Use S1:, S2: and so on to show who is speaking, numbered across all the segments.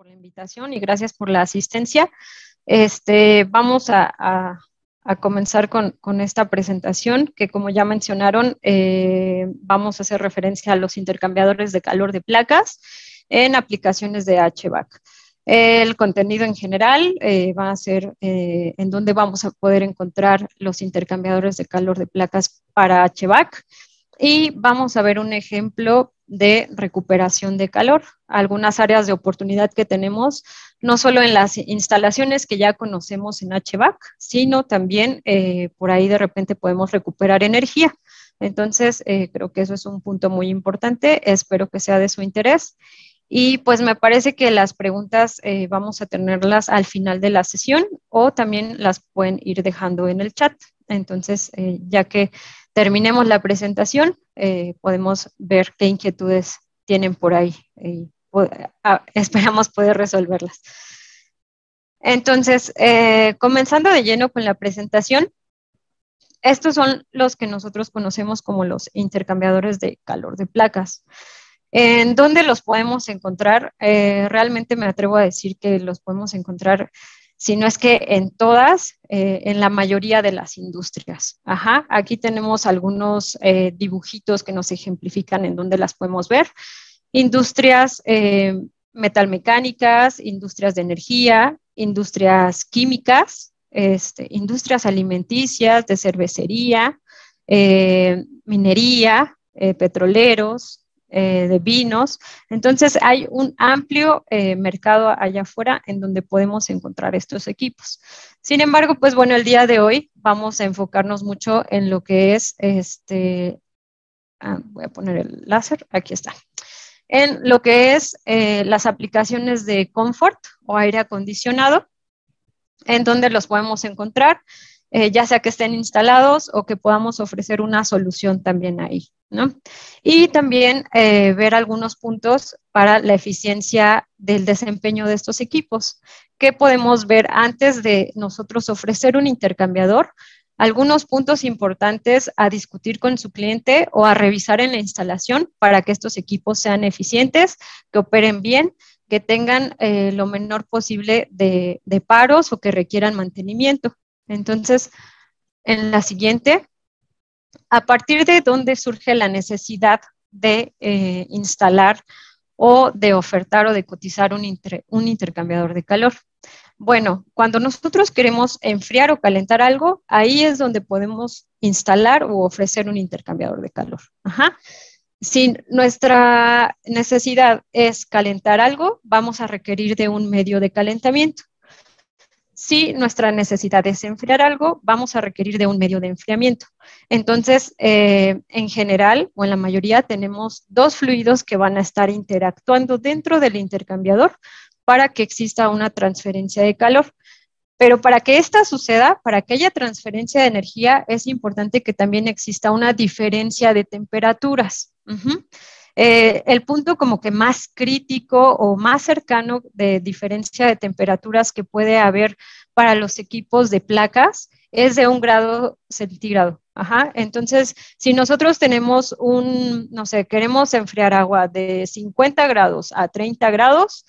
S1: por la invitación y gracias por la asistencia. Vamos a comenzar con esta presentación que, como ya mencionaron, vamos a hacer referencia a los intercambiadores de calor de placas en aplicaciones de HVAC. El contenido en general va a ser en donde vamos a poder encontrar los intercambiadores de calor de placas para HVAC y vamos a ver un ejemplo de recuperación de calor, algunas áreas de oportunidad que tenemos, no solo en las instalaciones que ya conocemos en HVAC, sino también por ahí de repente podemos recuperar energía. Entonces, creo que eso es un punto muy importante, espero que sea de su interés. Y pues me parece que las preguntas vamos a tenerlas al final de la sesión o también las pueden ir dejando en el chat. Entonces, ya que terminemos la presentación, podemos ver qué inquietudes tienen por ahí y esperamos poder resolverlas. Entonces, comenzando de lleno con la presentación, estos son los que nosotros conocemos como los intercambiadores de calor de placas. ¿En dónde los podemos encontrar? Realmente me atrevo a decir que los podemos encontrar, si no es que en todas, en la mayoría de las industrias. Ajá, aquí tenemos algunos dibujitos que nos ejemplifican en dónde las podemos ver. Industrias metalmecánicas, industrias de energía, industrias químicas, industrias alimenticias, de cervecería, minería, petroleros, de vinos. Entonces hay un amplio mercado allá afuera en donde podemos encontrar estos equipos. Sin embargo, pues bueno, el día de hoy vamos a enfocarnos mucho en lo que es voy a poner el láser, aquí está. En lo que es las aplicaciones de confort o aire acondicionado, en donde los podemos encontrar, ya sea que estén instalados o que podamos ofrecer una solución también ahí, ¿no? Y también ver algunos puntos para la eficiencia del desempeño de estos equipos. ¿Qué podemos ver antes de nosotros ofrecer un intercambiador? Algunos puntos importantes a discutir con su cliente o a revisar en la instalación para que estos equipos sean eficientes, que operen bien, que tengan lo menor posible de paros o que requieran mantenimiento. Entonces, en la siguiente, a partir de dónde surge la necesidad de instalar o de ofertar o de cotizar un intercambiador de calor. Bueno, cuando nosotros queremos enfriar o calentar algo, ahí es donde podemos instalar o ofrecer un intercambiador de calor. Ajá. Si nuestra necesidad es calentar algo, vamos a requerir de un medio de calentamiento. Si nuestra necesidad es enfriar algo, vamos a requerir de un medio de enfriamiento. Entonces, en general, o en la mayoría, tenemos dos fluidos que van a estar interactuando dentro del intercambiador para que exista una transferencia de calor. Pero para que esta suceda, para que haya transferencia de energía, es importante que también exista una diferencia de temperaturas. El punto como que más crítico o más cercano de diferencia de temperaturas que puede haber para los equipos de placas es de 1 grado centígrado. Ajá. Entonces, si nosotros tenemos no sé, queremos enfriar agua de 50 grados a 30 grados,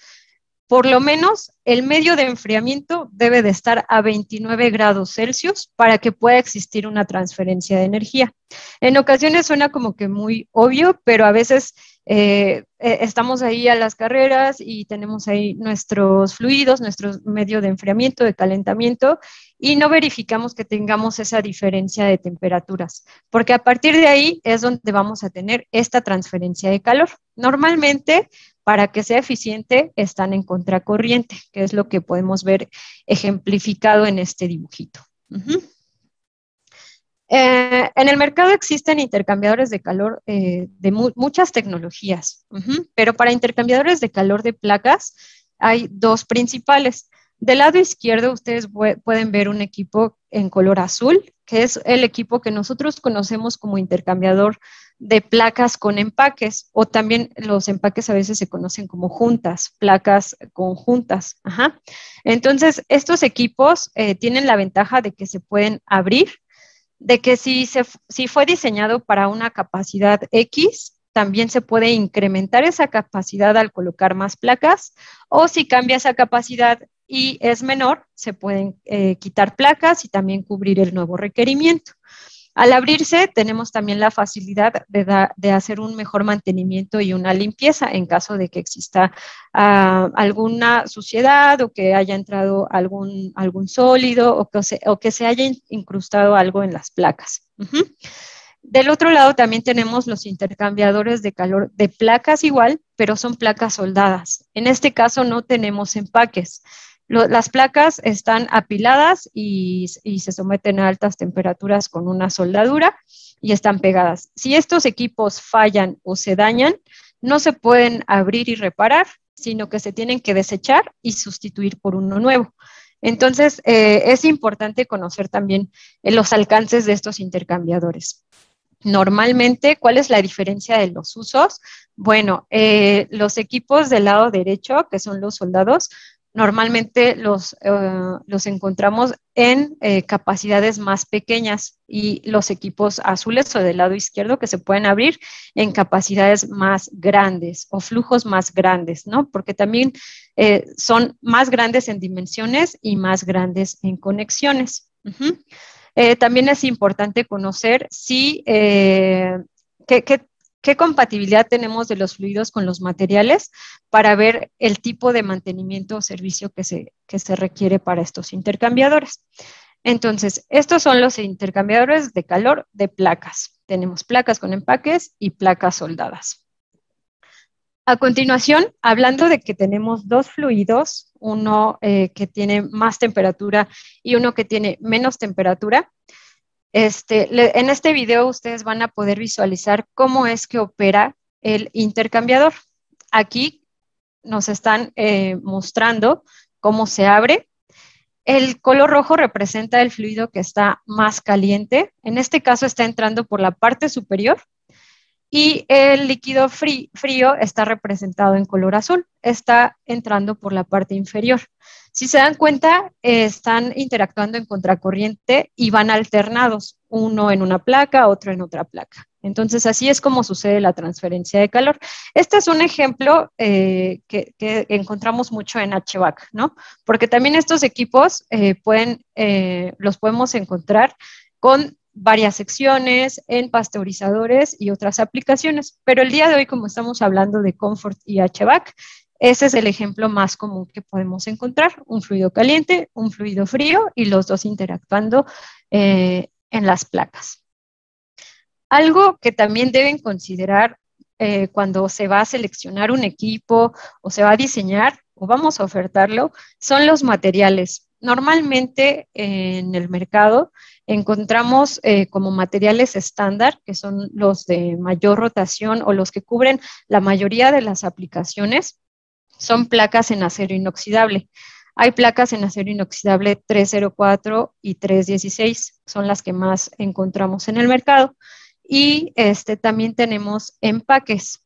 S1: por lo menos el medio de enfriamiento debe de estar a 29 grados Celsius para que pueda existir una transferencia de energía. En ocasiones suena como que muy obvio, pero a veces estamos ahí a las carreras y tenemos ahí nuestros fluidos, nuestro medio de enfriamiento, de calentamiento, y no verificamos que tengamos esa diferencia de temperaturas, porque a partir de ahí es donde vamos a tener esta transferencia de calor. Normalmente, para que sea eficiente, están en contracorriente, que es lo que podemos ver ejemplificado en este dibujito. En el mercado existen intercambiadores de calor de muchas tecnologías, pero para intercambiadores de calor de placas hay dos principales. Del lado izquierdo ustedes pueden ver un equipo en color azul, que es el equipo que nosotros conocemos como intercambiador de placas con empaques, o también los empaques a veces se conocen como juntas, placas conjuntas. Ajá. Entonces, estos equipos tienen la ventaja de que se pueden abrir, de que si fue diseñado para una capacidad X, también se puede incrementar esa capacidad al colocar más placas, o si cambia esa capacidad y es menor, se pueden quitar placas y también cubrir el nuevo requerimiento. Al abrirse, tenemos también la facilidad de hacer un mejor mantenimiento y una limpieza en caso de que exista alguna suciedad o que haya entrado algún sólido o que se haya incrustado algo en las placas. Del otro lado también tenemos los intercambiadores de calor de placas igual, pero son placas soldadas. En este caso no tenemos empaques. Las placas están apiladas y se someten a altas temperaturas con una soldadura y están pegadas. Si estos equipos fallan o se dañan, no se pueden abrir y reparar, sino que se tienen que desechar y sustituir por uno nuevo. Entonces, es importante conocer también los alcances de estos intercambiadores. Normalmente, ¿cuál es la diferencia de los usos? Bueno, los equipos del lado derecho, que son los soldados, normalmente los encontramos en capacidades más pequeñas, y los equipos azules o del lado izquierdo que se pueden abrir en capacidades más grandes o flujos más grandes, ¿no? Porque también son más grandes en dimensiones y más grandes en conexiones. También es importante conocer qué compatibilidad tenemos de los fluidos con los materiales para ver el tipo de mantenimiento o servicio que se requiere para estos intercambiadores. Entonces, estos son los intercambiadores de calor de placas. Tenemos placas con empaques y placas soldadas. A continuación, hablando de que tenemos dos fluidos, uno que tiene más temperatura y uno que tiene menos temperatura, en este video ustedes van a poder visualizar cómo es que opera el intercambiador. Aquí nos están mostrando cómo se abre. El color rojo representa el fluido que está más caliente. En este caso está entrando por la parte superior. Y el líquido frío está representado en color azul, está entrando por la parte inferior. Si se dan cuenta, están interactuando en contracorriente y van alternados, uno en una placa, otro en otra placa. Entonces, así es como sucede la transferencia de calor. Este es un ejemplo que encontramos mucho en HVAC, ¿no? Porque también estos equipos los podemos encontrar con varias secciones, en pasteurizadores y otras aplicaciones. Pero el día de hoy, como estamos hablando de Comfort y HVAC, ese es el ejemplo más común que podemos encontrar: un fluido caliente, un fluido frío y los dos interactuando en las placas. Algo que también deben considerar cuando se va a seleccionar un equipo o se va a diseñar o vamos a ofertarlo son los materiales. Normalmente en el mercado encontramos como materiales estándar, que son los de mayor rotación o los que cubren la mayoría de las aplicaciones, son placas en acero inoxidable. Hay placas en acero inoxidable 304 y 316, son las que más encontramos en el mercado. Y también tenemos empaques.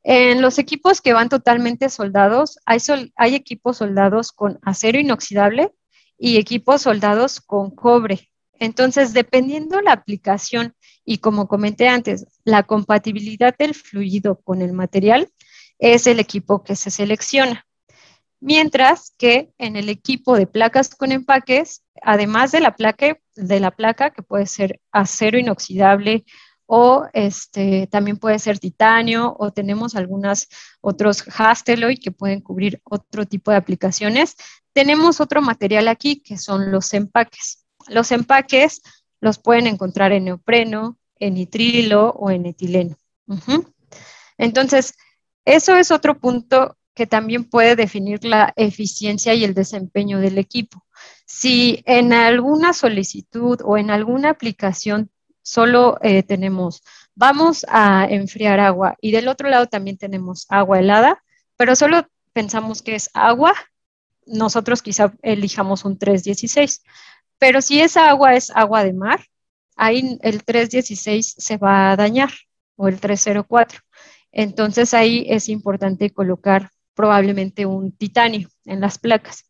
S1: En los equipos que van totalmente soldados, hay equipos soldados con acero inoxidable y equipos soldados con cobre. Entonces, dependiendo la aplicación y, como comenté antes, la compatibilidad del fluido con el material, es el equipo que se selecciona. Mientras que en el equipo de placas con empaques, además de la placa, que puede ser acero inoxidable o también puede ser titanio, o tenemos algunos otros Hastelloy que pueden cubrir otro tipo de aplicaciones, tenemos otro material aquí que son los empaques. Los empaques los pueden encontrar en neopreno, en nitrilo o en etileno. Entonces, eso es otro punto que también puede definir la eficiencia y el desempeño del equipo. Si en alguna solicitud o en alguna aplicación solo vamos a enfriar agua y del otro lado también tenemos agua helada, pero solo pensamos que es agua, nosotros quizá elijamos un 316. Pero si esa agua es agua de mar, ahí el 316 se va a dañar, o el 304. Entonces ahí es importante colocar probablemente un titanio en las placas.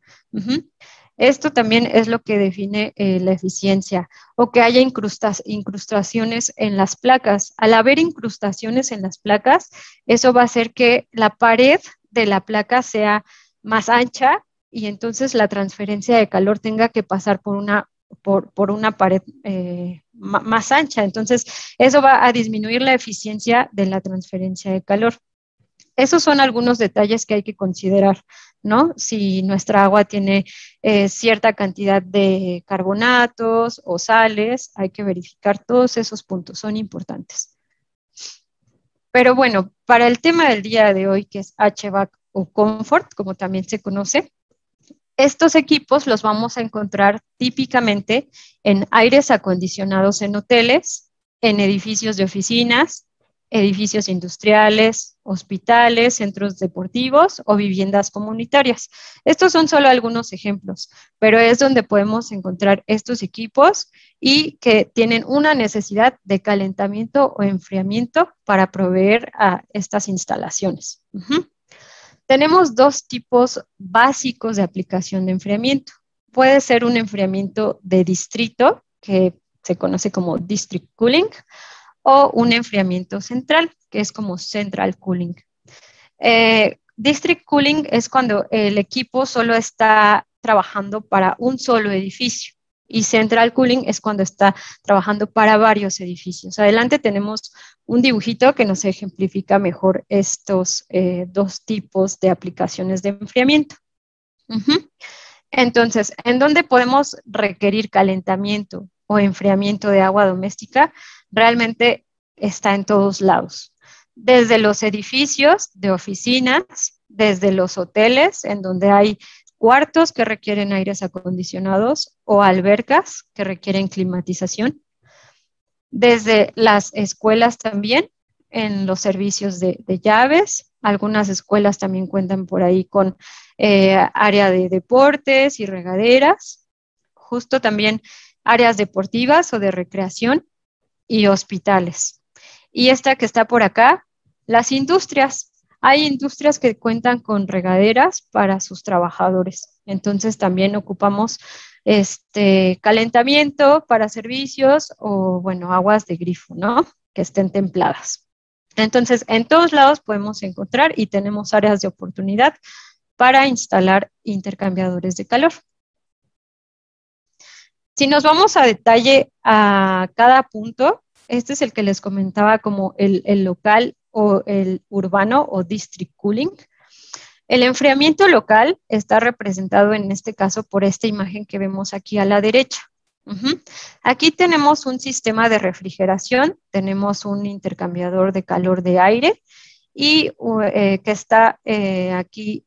S1: Esto también es lo que define la eficiencia, o que haya incrustaciones en las placas. Al haber incrustaciones en las placas, eso va a hacer que la pared de la placa sea más ancha y entonces la transferencia de calor tenga que pasar por una pared más ancha. Entonces, eso va a disminuir la eficiencia de la transferencia de calor. Esos son algunos detalles que hay que considerar, ¿no? Si nuestra agua tiene cierta cantidad de carbonatos o sales, hay que verificar todos esos puntos, son importantes. Pero bueno, para el tema del día de hoy, que es HVAC o Comfort, como también se conoce, estos equipos los vamos a encontrar típicamente en aires acondicionados en hoteles, en edificios de oficinas, edificios industriales, hospitales, centros deportivos o viviendas comunitarias. Estos son solo algunos ejemplos, pero es donde podemos encontrar estos equipos y que tienen una necesidad de calentamiento o enfriamiento para proveer a estas instalaciones. Tenemos dos tipos básicos de aplicación de enfriamiento. Puede ser un enfriamiento de distrito, que se conoce como district cooling, o un enfriamiento central, que es como central cooling. District cooling es cuando el equipo solo está trabajando para un solo edificio y central cooling es cuando está trabajando para varios edificios. Adelante tenemos un dibujito que nos ejemplifica mejor estos dos tipos de aplicaciones de enfriamiento. Entonces, ¿en dónde podemos requerir calentamiento o enfriamiento de agua doméstica? Realmente está en todos lados. Desde los edificios de oficinas, desde los hoteles, en donde hay cuartos que requieren aires acondicionados o albercas que requieren climatización. Desde las escuelas también, en los servicios de llaves. Algunas escuelas también cuentan por ahí con área de deportes y regaderas. Justo también áreas deportivas o de recreación y hospitales. Y esta que está por acá, las industrias. Hay industrias que cuentan con regaderas para sus trabajadores. Entonces también ocupamos calentamiento para servicios o, bueno, aguas de grifo, ¿no? Que estén templadas. Entonces, en todos lados podemos encontrar y tenemos áreas de oportunidad para instalar intercambiadores de calor. Si nos vamos a detalle a cada punto, este es el que les comentaba como el local o el urbano o district cooling. El enfriamiento local está representado en este caso por esta imagen que vemos aquí a la derecha. Aquí tenemos un sistema de refrigeración, tenemos un intercambiador de calor de aire y que está aquí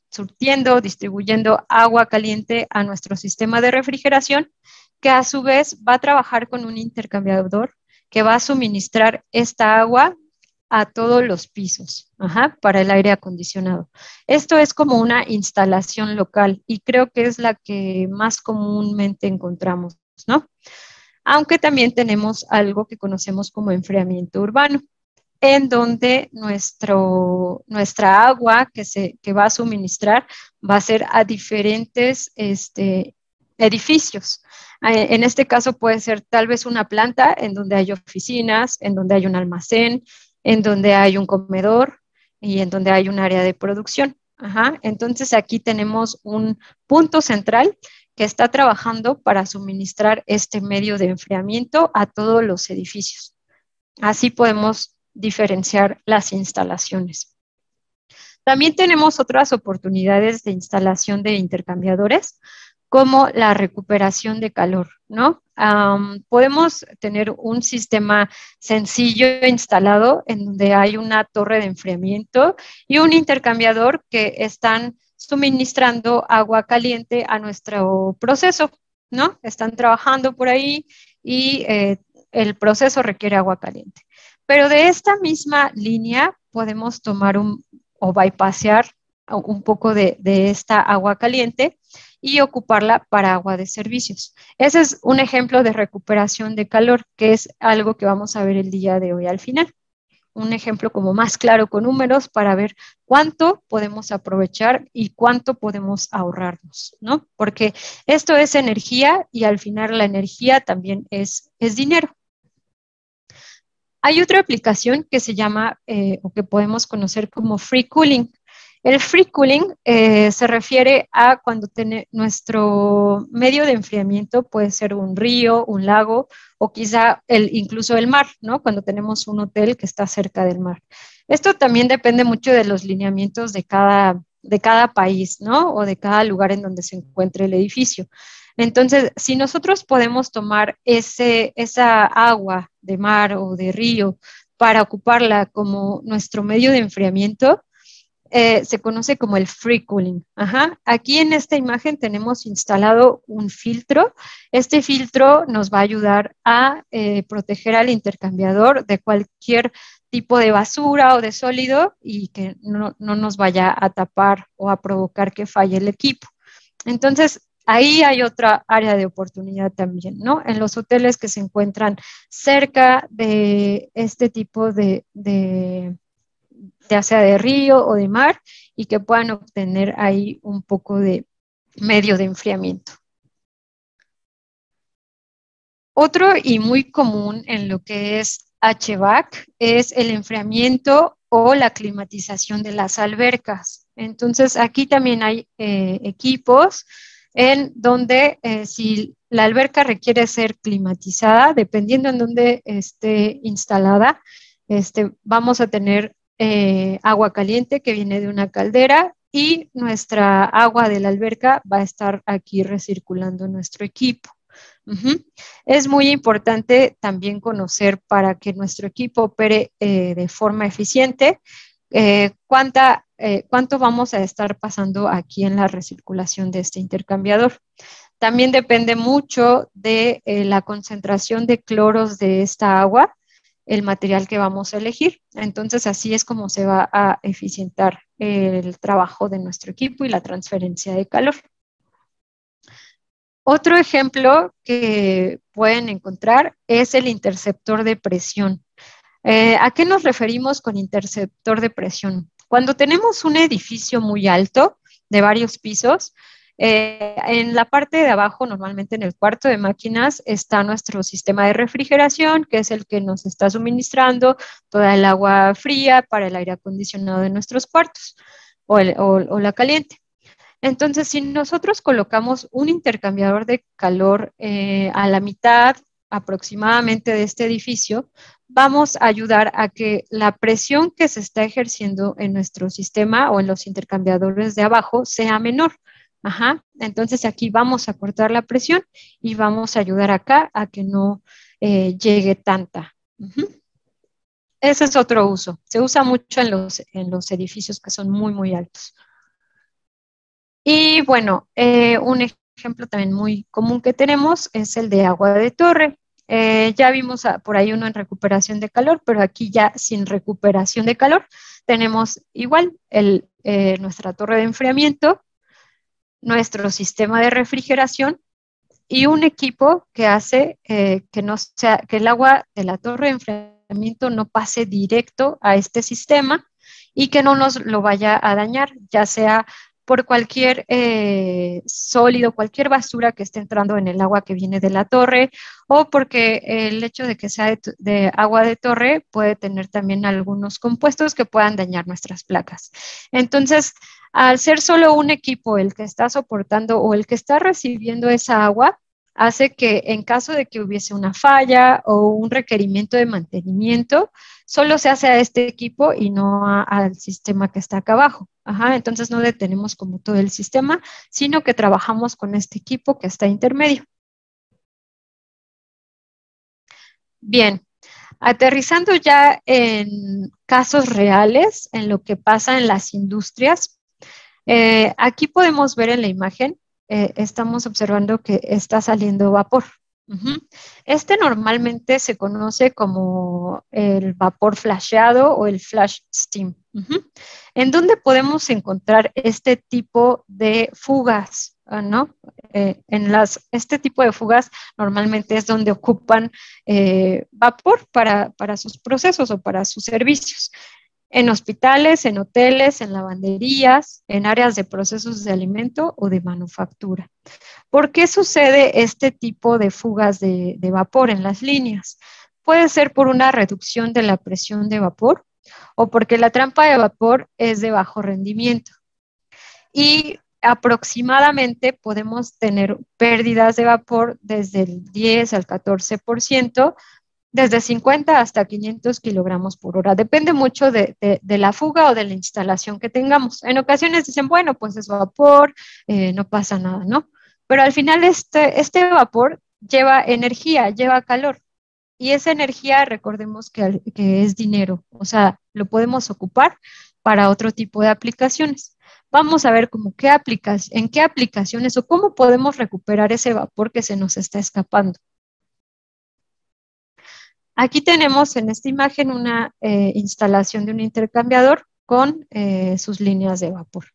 S1: surtiendo, distribuyendo agua caliente a nuestro sistema de refrigeración, que a su vez va a trabajar con un intercambiador que va a suministrar esta agua a todos los pisos para el aire acondicionado. Esto es como una instalación local y creo que es la que más comúnmente encontramos, ¿no? Aunque también tenemos algo que conocemos como enfriamiento urbano, en donde nuestra agua que va a suministrar va a ser a diferentes edificios. En este caso puede ser tal vez una planta en donde hay oficinas, en donde hay un almacén, en donde hay un comedor y en donde hay un área de producción. Entonces aquí tenemos un punto central que está trabajando para suministrar este medio de enfriamiento a todos los edificios. Así podemos diferenciar las instalaciones. También tenemos otras oportunidades de instalación de intercambiadores, como la recuperación de calor, ¿no? Podemos tener un sistema sencillo instalado en donde hay una torre de enfriamiento y un intercambiador que están suministrando agua caliente a nuestro proceso, ¿no? Están trabajando por ahí y el proceso requiere agua caliente. Pero de esta misma línea podemos tomar o bypassear un poco de esta agua caliente y ocuparla para agua de servicios. Ese es un ejemplo de recuperación de calor, que es algo que vamos a ver el día de hoy al final. un ejemplo como más claro con números para ver cuánto podemos aprovechar y cuánto podemos ahorrarnos, ¿no? Porque esto es energía y al final la energía también es dinero. Hay otra aplicación que se llama, o que podemos conocer como free cooling. El free cooling se refiere a cuando nuestro medio de enfriamiento puede ser un río, un lago o quizá incluso el mar, ¿no? Cuando tenemos un hotel que está cerca del mar. Esto también depende mucho de los lineamientos de cada país, ¿no? O de cada lugar en donde se encuentre el edificio. Entonces, si nosotros podemos tomar esa agua de mar o de río para ocuparla como nuestro medio de enfriamiento, se conoce como el free cooling. Ajá. Aquí en esta imagen tenemos instalado un filtro. Este filtro nos va a ayudar a proteger al intercambiador de cualquier tipo de basura o de sólido y que no nos vaya a tapar o a provocar que falle el equipo. Entonces, ahí hay otra área de oportunidad también, ¿no? En los hoteles que se encuentran cerca de este tipo ya sea de río o de mar, y que puedan obtener ahí un poco de medio de enfriamiento. Otro y muy común en lo que es HVAC es el enfriamiento o la climatización de las albercas. Entonces, aquí también hay equipos en donde si la alberca requiere ser climatizada, dependiendo en dónde esté instalada, vamos a tener agua caliente que viene de una caldera y nuestra agua de la alberca va a estar aquí recirculando nuestro equipo. Uh-huh. Es muy importante también conocer para que nuestro equipo opere de forma eficiente cuánto vamos a estar pasando aquí en la recirculación de este intercambiador. También depende mucho de la concentración de cloros de esta agua, el material que vamos a elegir. Entonces, así es como se va a eficientar el trabajo de nuestro equipo y la transferencia de calor. Otro ejemplo que pueden encontrar es el interceptor de presión. ¿A qué nos referimos con interceptor de presión? Cuando tenemos un edificio muy alto, de varios pisos, en la parte de abajo, normalmente en el cuarto de máquinas, está nuestro sistema de refrigeración, que es el que nos está suministrando toda el agua fría para el aire acondicionado de nuestros cuartos o la caliente. Entonces, si nosotros colocamos un intercambiador de calor a la mitad aproximadamente de este edificio, vamos a ayudar a que la presión que se está ejerciendo en nuestro sistema o en los intercambiadores de abajo sea menor. Ajá. Entonces, aquí vamos a cortar la presión y vamos a ayudar acá a que no llegue tanta. Uh-huh. Ese es otro uso. Se usa mucho en los edificios que son muy, muy altos. Y bueno, un ejemplo también muy común que tenemos es el de agua de torre. Ya vimos por ahí uno en recuperación de calor, pero aquí ya sin recuperación de calor tenemos igual nuestra torre de enfriamiento, nuestro sistema de refrigeración y un equipo que hace que el agua de la torre de enfriamiento no pase directo a este sistema y que no nos lo vaya a dañar, ya sea por cualquier sólido, cualquier basura que esté entrando en el agua que viene de la torre, o porque el hecho de que sea de agua de torre puede tener también algunos compuestos que puedan dañar nuestras placas. Entonces, al ser solo un equipo el que está soportando o el que está recibiendo esa agua, hace que en caso de que hubiese una falla o un requerimiento de mantenimiento, solo se hace a este equipo y no al sistema que está acá abajo. Ajá, entonces no detenemos como todo el sistema, sino que trabajamos con este equipo que está intermedio. Bien, aterrizando ya en casos reales, en lo que pasa en las industrias, aquí podemos ver en la imagen, estamos observando que está saliendo vapor. Uh-huh. Este normalmente se conoce como el vapor flasheado o el flash steam. Uh-huh. ¿En dónde podemos encontrar este tipo de fugas? ¿no? Este tipo de fugas normalmente es donde ocupan vapor para sus procesos o para sus servicios. En hospitales, en hoteles, en lavanderías, en áreas de procesos de alimento o de manufactura. ¿Por qué sucede este tipo de fugas de vapor en las líneas? Puede ser por una reducción de la presión de vapor o porque la trampa de vapor es de bajo rendimiento. Y aproximadamente podemos tener pérdidas de vapor desde el 10 al 14%, desde 50 hasta 500 kilogramos por hora. Depende mucho de la fuga o de la instalación que tengamos. En ocasiones dicen, bueno, pues es vapor, no pasa nada, ¿no? Pero al final este vapor lleva energía, lleva calor. Y esa energía, recordemos que es dinero, o sea, lo podemos ocupar para otro tipo de aplicaciones. Vamos a ver en qué aplicaciones o cómo podemos recuperar ese vapor que se nos está escapando. Aquí tenemos en esta imagen una instalación de un intercambiador con sus líneas de vapor.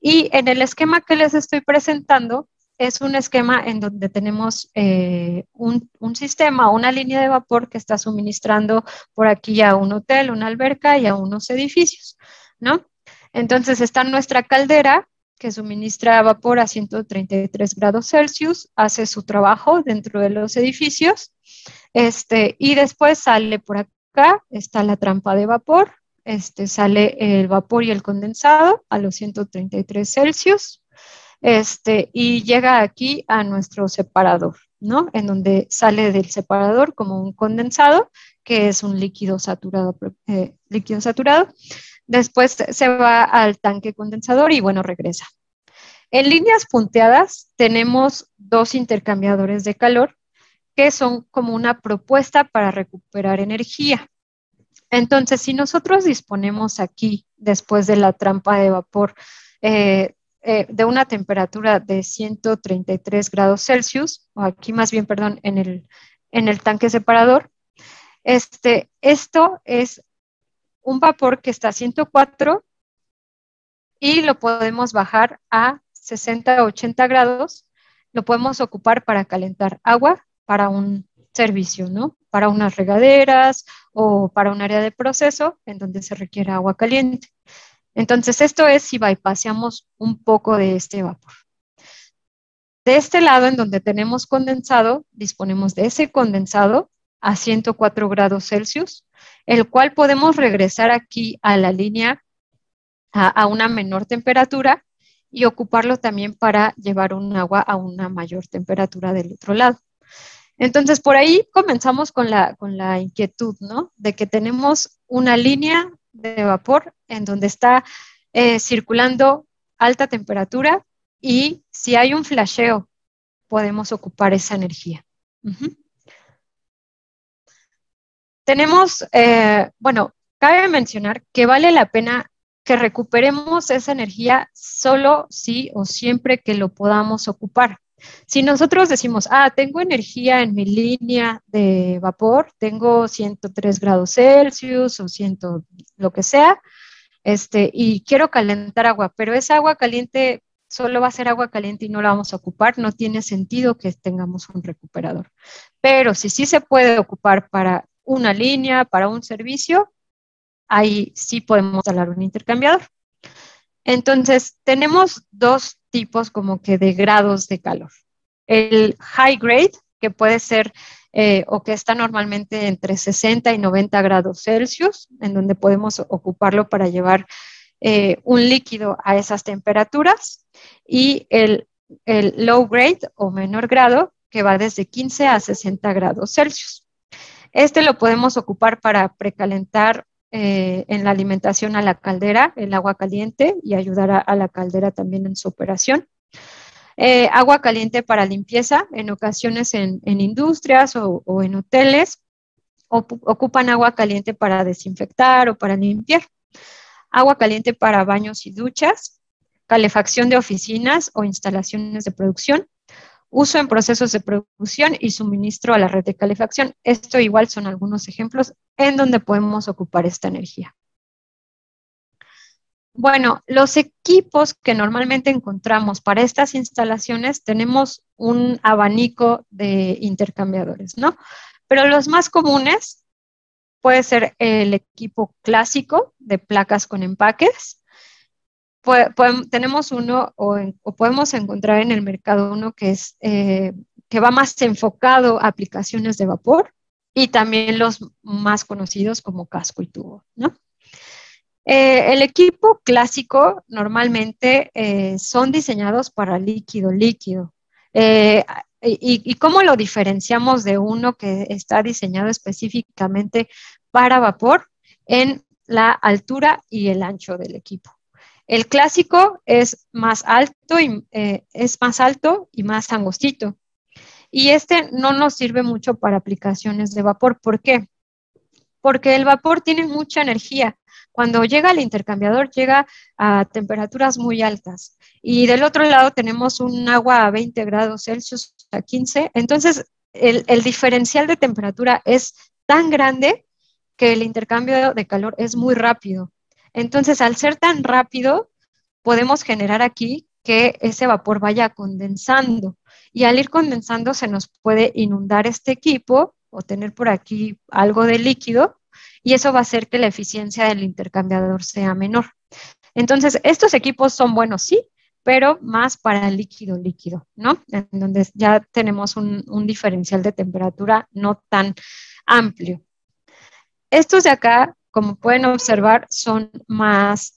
S1: Y en el esquema que les estoy presentando es un esquema en donde tenemos un sistema, una línea de vapor que está suministrando por aquí a un hotel, una alberca y a unos edificios, ¿no? Entonces está nuestra caldera que suministra vapor a 133 grados Celsius, hace su trabajo dentro de los edificios, y después sale por acá, está la trampa de vapor, sale el vapor y el condensado a los 133 Celsius, y llega aquí a nuestro separador, ¿no? En donde sale del separador como un condensado, que es un líquido saturado, Después se va al tanque condensador y bueno, regresa. En líneas punteadas tenemos dos intercambiadores de calor que son como una propuesta para recuperar energía. Entonces, si nosotros disponemos aquí, después de la trampa de vapor, de una temperatura de 133 grados Celsius, o aquí más bien, perdón, en el tanque separador, esto es un vapor que está a 104 y lo podemos bajar a 60 o 80 grados, lo podemos ocupar para calentar agua para un servicio, ¿no? Para unas regaderas o para un área de proceso en donde se requiere agua caliente. Entonces, esto es si bypassamos un poco de este vapor. De este lado, en donde tenemos condensado, disponemos de ese condensado a 104 grados Celsius, el cual podemos regresar aquí a la línea a una menor temperatura y ocuparlo también para llevar un agua a una mayor temperatura del otro lado. Entonces, por ahí comenzamos con la inquietud, ¿no? De que tenemos una línea de vapor en donde está circulando alta temperatura y si hay un flasheo, podemos ocupar esa energía. Tenemos, bueno, cabe mencionar que vale la pena que recuperemos esa energía solo si o siempre que lo podamos ocupar. Si nosotros decimos, tengo energía en mi línea de vapor, tengo 103 grados Celsius o 100, lo que sea, y quiero calentar agua, pero esa agua caliente solo va a ser agua caliente y no la vamos a ocupar, no tiene sentido que tengamos un recuperador. Pero si sí se puede ocupar para una línea, para un servicio, ahí sí podemos instalar un intercambiador. Entonces, tenemos dos tipos como que de grados de calor. El high grade, que puede ser o que está normalmente entre 60 y 90 grados Celsius, en donde podemos ocuparlo para llevar un líquido a esas temperaturas, y el low grade o menor grado, que va desde 15 a 60 grados Celsius. Lo podemos ocupar para precalentar en la alimentación a la caldera, el agua caliente, y ayudar a la caldera también en su operación. Agua caliente para limpieza, en ocasiones en industrias o en hoteles, ocupan agua caliente para desinfectar o para limpiar. Agua caliente para baños y duchas, calefacción de oficinas o instalaciones de producción, uso en procesos de producción y suministro a la red de calefacción. Esto igual son algunos ejemplos en donde podemos ocupar esta energía. Bueno, los equipos que normalmente encontramos para estas instalaciones tenemos un abanico de intercambiadores, ¿no? Pero los más comunes puede ser el equipo clásico de placas con empaques. Tenemos uno o podemos encontrar en el mercado uno que es que va más enfocado a aplicaciones de vapor y también los más conocidos como casco y tubo, ¿no? El equipo clásico normalmente son diseñados para líquido. Eh, y cómo lo diferenciamos de uno que está diseñado específicamente para vapor? En la altura y el ancho del equipo. El clásico es más alto y más angostito. Y este no nos sirve mucho para aplicaciones de vapor. ¿Por qué? Porque el vapor tiene mucha energía. Cuando llega al intercambiador, llega a temperaturas muy altas. Y del otro lado tenemos un agua a 20 grados Celsius, a 15. Entonces, el diferencial de temperatura es tan grande que el intercambio de calor es muy rápido. Entonces, al ser tan rápido, podemos generar aquí que ese vapor vaya condensando. Y al ir condensando, se nos puede inundar este equipo o tener por aquí algo de líquido, y eso va a hacer que la eficiencia del intercambiador sea menor. Entonces, estos equipos son buenos, sí, pero más para líquido, ¿no? En donde ya tenemos un diferencial de temperatura no tan amplio. Estos de acá, como pueden observar, son más,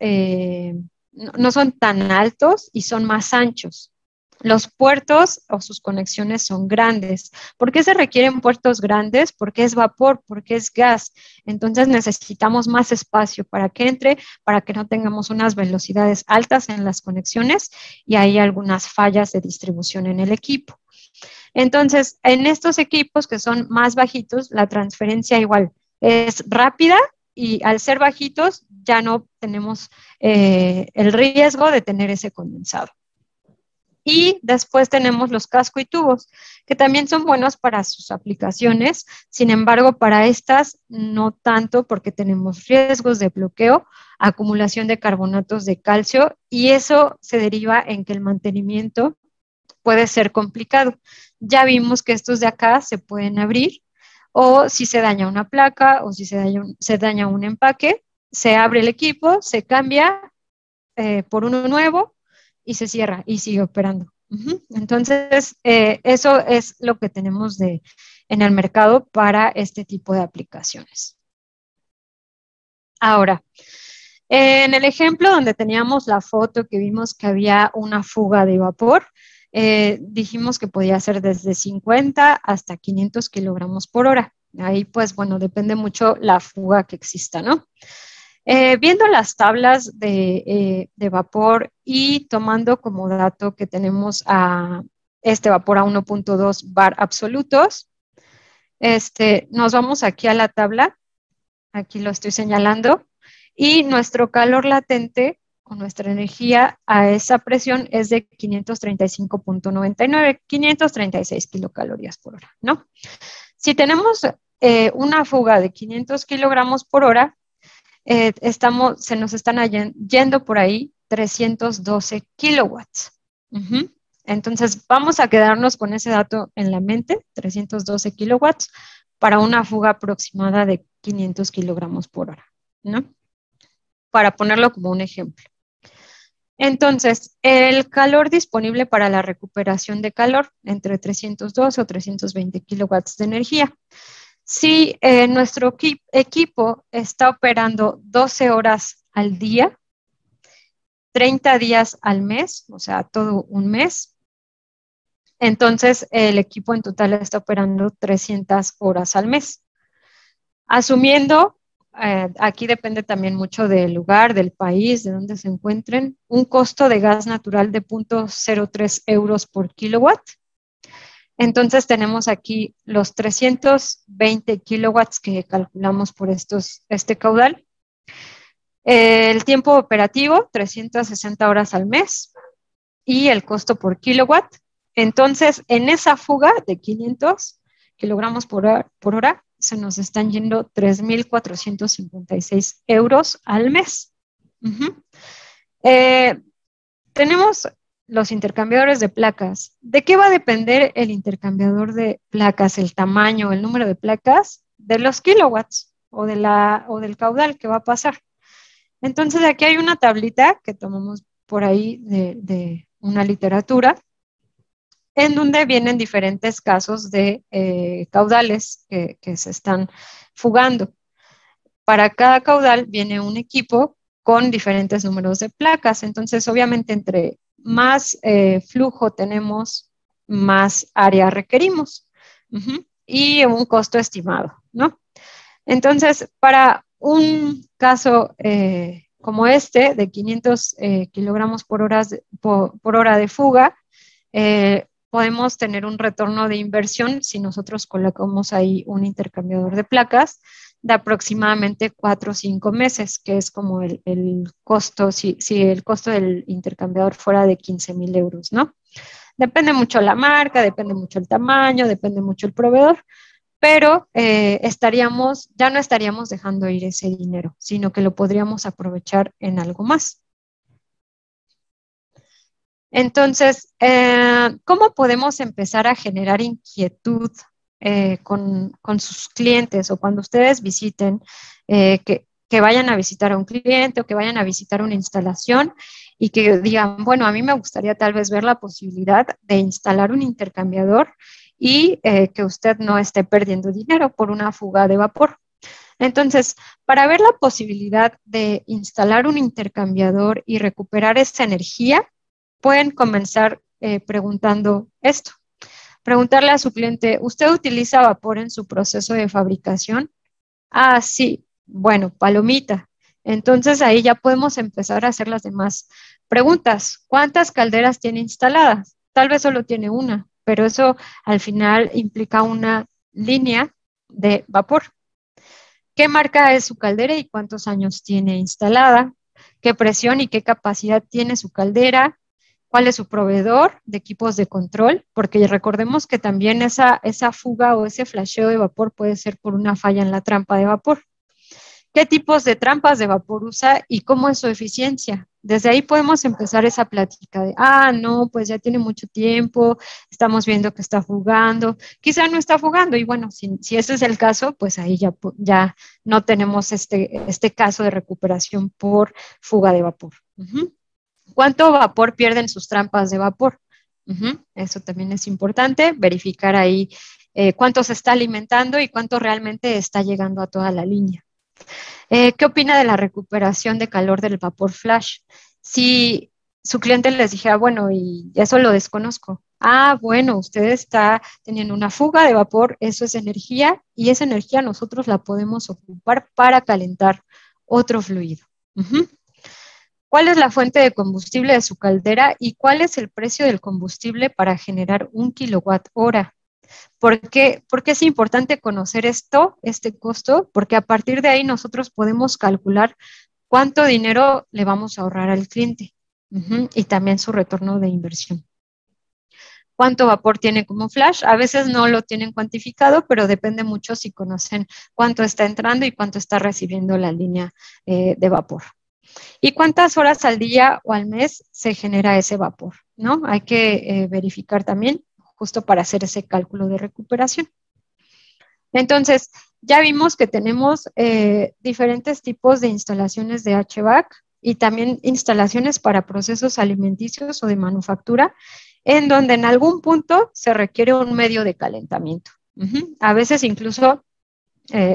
S1: no son tan altos y son más anchos. Los puertos o sus conexiones son grandes. ¿Por qué se requieren puertos grandes? Porque es vapor, porque es gas. Entonces necesitamos más espacio para que entre, para que no tengamos unas velocidades altas en las conexiones y hay algunas fallas de distribución en el equipo. Entonces, en estos equipos que son más bajitos, la transferencia igual es rápida y al ser bajitos ya no tenemos el riesgo de tener ese condensado. Y después tenemos los casco y tubos, que también son buenos para sus aplicaciones. Sin embargo, para estas no tanto porque tenemos riesgos de bloqueo, acumulación de carbonatos de calcio y eso se deriva en que el mantenimiento puede ser complicado. Ya vimos que estos de acá se pueden abrir o si se daña una placa o si se daña un empaque, se abre el equipo, se cambia por uno nuevo y se cierra y sigue operando. Entonces, eso es lo que tenemos en el mercado para este tipo de aplicaciones. Ahora, en el ejemplo donde teníamos la foto que vimos que había una fuga de vapor, dijimos que podía ser desde 50 hasta 500 kilogramos por hora. Ahí, pues, bueno, depende mucho la fuga que exista, ¿no? Viendo las tablas de vapor y tomando como dato que tenemos a este vapor a 1.2 bar absolutos, nos vamos aquí a la tabla, aquí lo estoy señalando, y nuestro calor latente o nuestra energía a esa presión es de 535.99, 536 kilocalorías por hora, ¿no? Si tenemos una fuga de 500 kilogramos por hora, se nos están yendo por ahí 312 kilowatts. Entonces, vamos a quedarnos con ese dato en la mente, 312 kilowatts, para una fuga aproximada de 500 kilogramos por hora, ¿no? Para ponerlo como un ejemplo. Entonces, el calor disponible para la recuperación de calor, entre 312 o 320 kilowatts de energía. Si nuestro equipo está operando 12 horas al día, 30 días al mes, o sea, todo un mes, entonces el equipo en total está operando 300 horas al mes. Asumiendo, aquí depende también mucho del lugar, del país, de donde se encuentren, un costo de gas natural de 0.03 euros por kilowatt. Entonces tenemos aquí los 320 kilowatts que calculamos por este caudal. El tiempo operativo, 360 horas al mes y el costo por kilowatt. Entonces, en esa fuga de 500 kilogramos por hora, se nos están yendo 3.456 euros al mes. Eh, Tenemos los intercambiadores de placas. ¿De qué va a depender el intercambiador de placas? El tamaño, el número de placas, de los kilowatts o del caudal que va a pasar. Entonces, aquí hay una tablita que tomamos por ahí de una literatura, en donde vienen diferentes casos de caudales que se están fugando. Para cada caudal viene un equipo con diferentes números de placas. Entonces, obviamente, entre más flujo tenemos, más área requerimos. Y un costo estimado, ¿no? Entonces, para un caso como este, de 500 kilogramos por hora de fuga, podemos tener un retorno de inversión si nosotros colocamos ahí un intercambiador de placas de aproximadamente 4 o 5 meses, que es como el costo, si el costo del intercambiador fuera de 15,000 euros, ¿no? Depende mucho la marca, depende mucho el tamaño, depende mucho el proveedor, pero ya no estaríamos dejando ir ese dinero, sino que lo podríamos aprovechar en algo más. Entonces, ¿cómo podemos empezar a generar inquietud con sus clientes o cuando ustedes visiten, que vayan a visitar a un cliente o que vayan a visitar una instalación y que digan, bueno, a mí me gustaría tal vez ver la posibilidad de instalar un intercambiador y que usted no esté perdiendo dinero por una fuga de vapor? Entonces, para ver la posibilidad de instalar un intercambiador y recuperar esa energía, pueden comenzar preguntando esto. Preguntarle a su cliente, ¿usted utiliza vapor en su proceso de fabricación? Ah, sí. Bueno, palomita. Entonces ahí ya podemos empezar a hacer las demás preguntas. ¿Cuántas calderas tiene instaladas? Tal vez solo tiene una, pero eso al final implica una línea de vapor. ¿Qué marca es su caldera y cuántos años tiene instalada? ¿Qué presión y qué capacidad tiene su caldera? ¿Cuál es su proveedor de equipos de control? Porque recordemos que también esa fuga o ese flasheo de vapor puede ser por una falla en la trampa de vapor. ¿Qué tipos de trampas de vapor usa y cómo es su eficiencia? Desde ahí podemos empezar esa plática de, no, pues ya tiene mucho tiempo, estamos viendo que está fugando, quizá no está fugando y bueno, si ese es el caso, pues ahí ya no tenemos este caso de recuperación por fuga de vapor. ¿Cuánto vapor pierden sus trampas de vapor? Eso también es importante, verificar ahí cuánto se está alimentando y cuánto realmente está llegando a toda la línea. ¿Qué opina de la recuperación de calor del vapor flash? Si su cliente les dijera, bueno, y eso lo desconozco. Bueno, usted está teniendo una fuga de vapor, eso es energía, y esa energía nosotros la podemos ocupar para calentar otro fluido. ¿Cuál es la fuente de combustible de su caldera y cuál es el precio del combustible para generar 1 kilowatt hora? ¿Por qué es importante conocer este costo? Porque a partir de ahí nosotros podemos calcular cuánto dinero le vamos a ahorrar al cliente y también su retorno de inversión. ¿Cuánto vapor tiene como flash? A veces no lo tienen cuantificado, pero depende mucho si conocen cuánto está entrando y cuánto está recibiendo la línea de vapor. ¿Y cuántas horas al día o al mes se genera ese vapor? ¿No? Hay que verificar también justo para hacer ese cálculo de recuperación. Entonces, ya vimos que tenemos diferentes tipos de instalaciones de HVAC y también instalaciones para procesos alimenticios o de manufactura, en donde en algún punto se requiere un medio de calentamiento. A veces incluso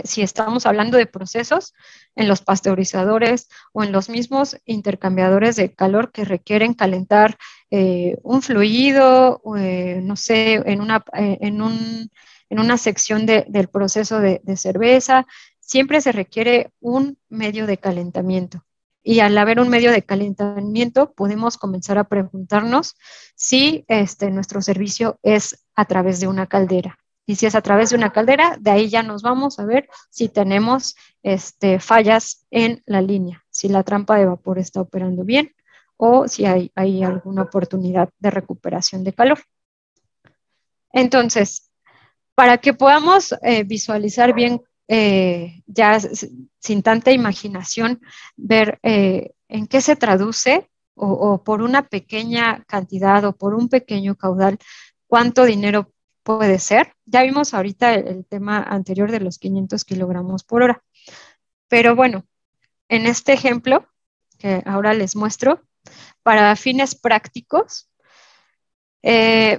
S1: si estamos hablando de procesos en los pasteurizadores o en los mismos intercambiadores de calor que requieren calentar un fluido, no sé, en una sección del proceso de cerveza, siempre se requiere un medio de calentamiento. Y al haber un medio de calentamiento, podemos comenzar a preguntarnos si nuestro servicio es a través de una caldera. Y si es a través de una caldera, de ahí ya nos vamos a ver si tenemos fallas en la línea, si la trampa de vapor está operando bien o si hay alguna oportunidad de recuperación de calor. Entonces, para que podamos visualizar bien, ya sin tanta imaginación, ver en qué se traduce o por una pequeña cantidad o por un pequeño caudal, ¿cuánto dinero puede ser? Ya vimos ahorita el tema anterior de los 500 kilogramos por hora. Pero bueno, en este ejemplo que ahora les muestro, para fines prácticos,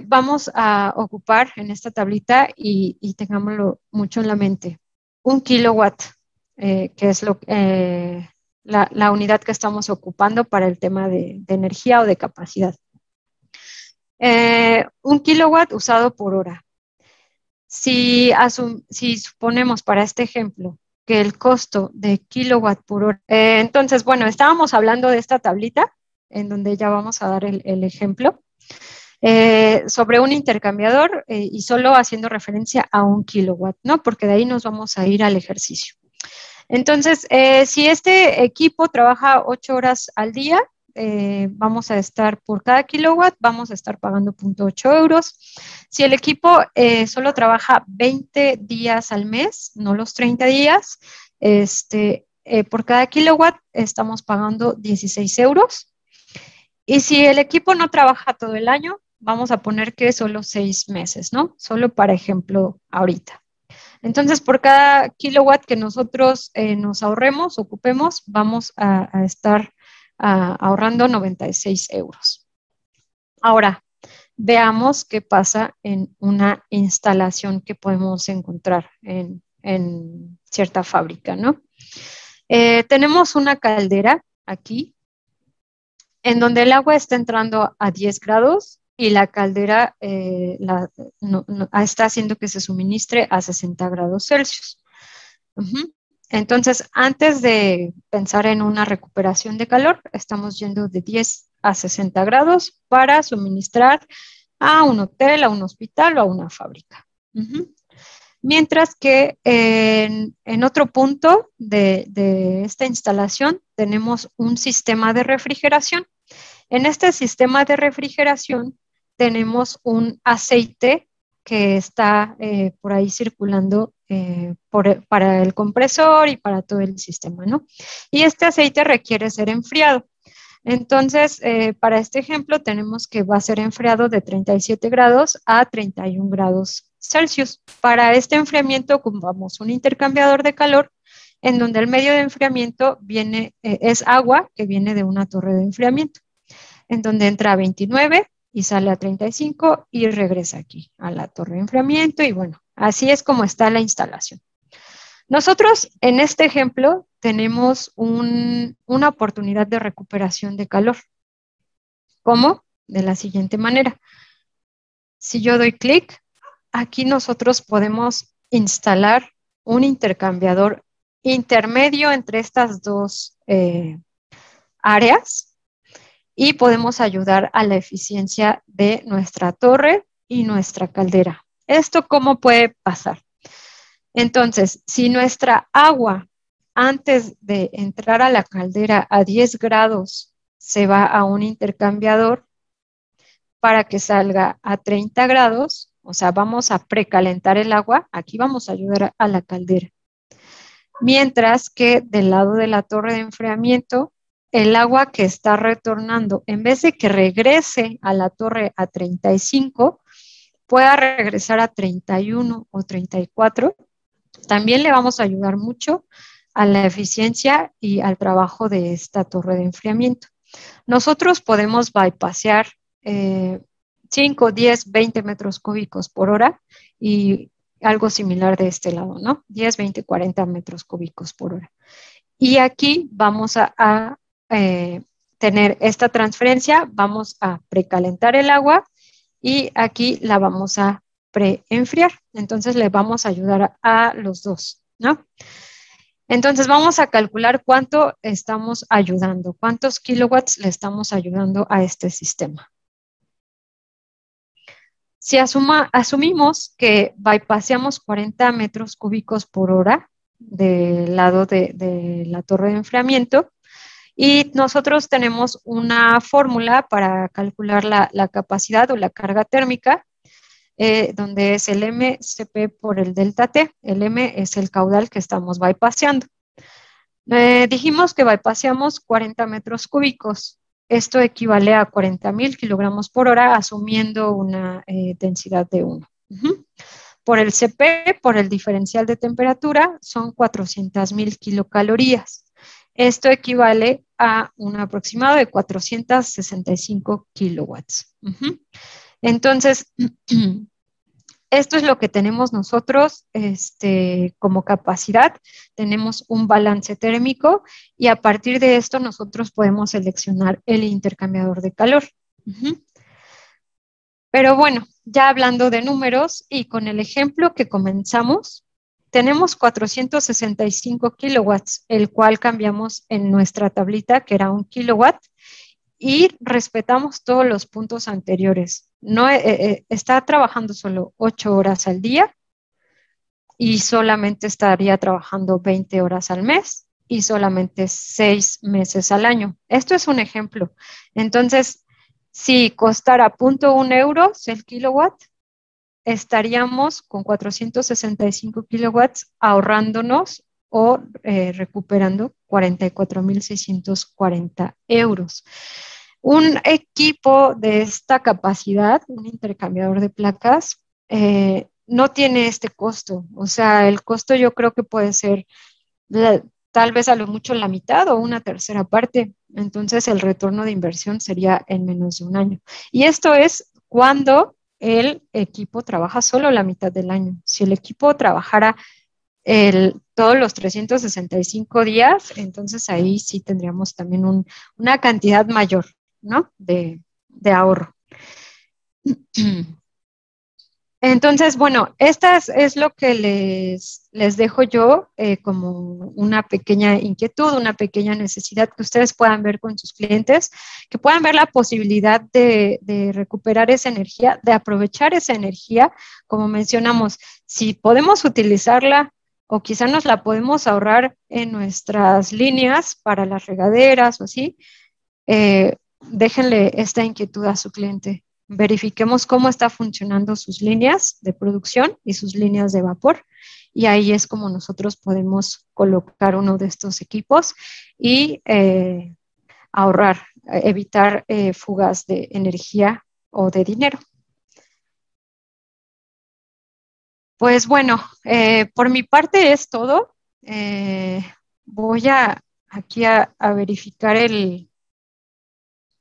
S1: vamos a ocupar en esta tablita y tengámoslo mucho en la mente, 1 kilowatt, que es la unidad que estamos ocupando para el tema de energía o de capacidad. 1 kilowatt usado por hora. Si suponemos para este ejemplo que el costo de kilowatt por hora, entonces, bueno, estábamos hablando de esta tablita, en donde ya vamos a dar el ejemplo, sobre un intercambiador y solo haciendo referencia a 1 kilowatt, ¿no? Porque de ahí nos vamos a ir al ejercicio. Entonces, si este equipo trabaja 8 horas al día, vamos a estar por cada kilowatt, vamos a estar pagando 0.8 euros. Si el equipo solo trabaja 20 días al mes, no los 30 días, por cada kilowatt estamos pagando 16 euros. Y si el equipo no trabaja todo el año, vamos a poner que solo 6 meses, ¿no? Solo para ejemplo ahorita. Entonces, por cada kilowatt que nosotros nos ahorremos, ocupemos, vamos a estar ahorrando 96 euros. Ahora, veamos qué pasa en una instalación que podemos encontrar en cierta fábrica, ¿no? Tenemos una caldera aquí, en donde el agua está entrando a 10 grados y la caldera está haciendo que se suministre a 60 grados Celsius. Entonces, antes de pensar en una recuperación de calor, estamos yendo de 10 a 60 grados para suministrar a un hotel, a un hospital o a una fábrica. Mientras que en otro punto de esta instalación tenemos un sistema de refrigeración. En este sistema de refrigeración tenemos un aceite que está por ahí circulando para el compresor y para todo el sistema, ¿no? Y este aceite requiere ser enfriado. Entonces, para este ejemplo tenemos que va a ser enfriado de 37 grados a 31 grados Celsius. Para este enfriamiento ocupamos un intercambiador de calor en donde el medio de enfriamiento es agua que viene de una torre de enfriamiento, en donde entra a 29 y sale a 35 y regresa aquí a la torre de enfriamiento y bueno, así es como está la instalación. Nosotros en este ejemplo tenemos una oportunidad de recuperación de calor. ¿Cómo? De la siguiente manera. Si yo doy clic, aquí nosotros podemos instalar un intercambiador intermedio entre estas dos áreas y podemos ayudar a la eficiencia de nuestra torre y nuestra caldera. ¿Esto cómo puede pasar? Entonces, si nuestra agua antes de entrar a la caldera a 10 grados se va a un intercambiador para que salga a 30 grados, o sea, vamos a precalentar el agua, aquí vamos a ayudar a la caldera. Mientras que del lado de la torre de enfriamiento, el agua que está retornando, en vez de que regrese a la torre a 35, pueda regresar a 31 o 34, también le vamos a ayudar mucho a la eficiencia y al trabajo de esta torre de enfriamiento. Nosotros podemos bypassear 5, 10, 20 metros cúbicos por hora y algo similar de este lado, ¿no? 10, 20, 40 metros cúbicos por hora. Y aquí vamos a tener esta transferencia, vamos a precalentar el agua y aquí la vamos a preenfriar. Entonces le vamos a ayudar a los dos, ¿no? Entonces vamos a calcular cuánto estamos ayudando, cuántos kilowatts le estamos ayudando a este sistema. Si asumimos que bypaseamos 40 metros cúbicos por hora del lado de la torre de enfriamiento, y nosotros tenemos una fórmula para calcular la capacidad o la carga térmica, donde es el MCP por el delta T. El M es el caudal que estamos bypaseando. Dijimos que bypaseamos 40 metros cúbicos. Esto equivale a 40,000 kilogramos por hora, asumiendo una densidad de 1. Por el CP, por el diferencial de temperatura, son 400,000 kilocalorías. Esto equivale a un aproximado de 465 kilowatts. Entonces, esto es lo que tenemos nosotros como capacidad. Tenemos un balance térmico y a partir de esto nosotros podemos seleccionar el intercambiador de calor. Pero bueno, ya hablando de números y con el ejemplo que comenzamos, tenemos 465 kilowatts, el cual cambiamos en nuestra tablita, que era 1 kilowatt, y respetamos todos los puntos anteriores. No, está trabajando solo 8 horas al día y solamente estaría trabajando 20 horas al mes y solamente 6 meses al año. Esto es un ejemplo. Entonces, si costara 0.1 euros el kilowatt, estaríamos con 465 kilowatts ahorrándonos o recuperando 44,640 euros. Un equipo de esta capacidad, un intercambiador de placas, no tiene este costo. O sea, el costo yo creo que puede ser tal vez a lo mucho la mitad o una tercera parte. Entonces el retorno de inversión sería en menos de un año. Y esto es cuando el equipo trabaja solo la mitad del año. Si el equipo trabajara todos los 365 días, entonces ahí sí tendríamos también una cantidad mayor, ¿no? de ahorro. Entonces, bueno, esta es lo que les dejo yo como una pequeña inquietud, una pequeña necesidad que ustedes puedan ver con sus clientes, que puedan ver la posibilidad de recuperar esa energía, de aprovechar esa energía, como mencionamos, si podemos utilizarla o quizá nos la podemos ahorrar en nuestras líneas para las regaderas o así, déjenle esta inquietud a su cliente. Verifiquemos cómo está funcionando sus líneas de producción y sus líneas de vapor. Y ahí es como nosotros podemos colocar uno de estos equipos y ahorrar, evitar fugas de energía o de dinero. Pues bueno, por mi parte es todo. Voy aquí a verificar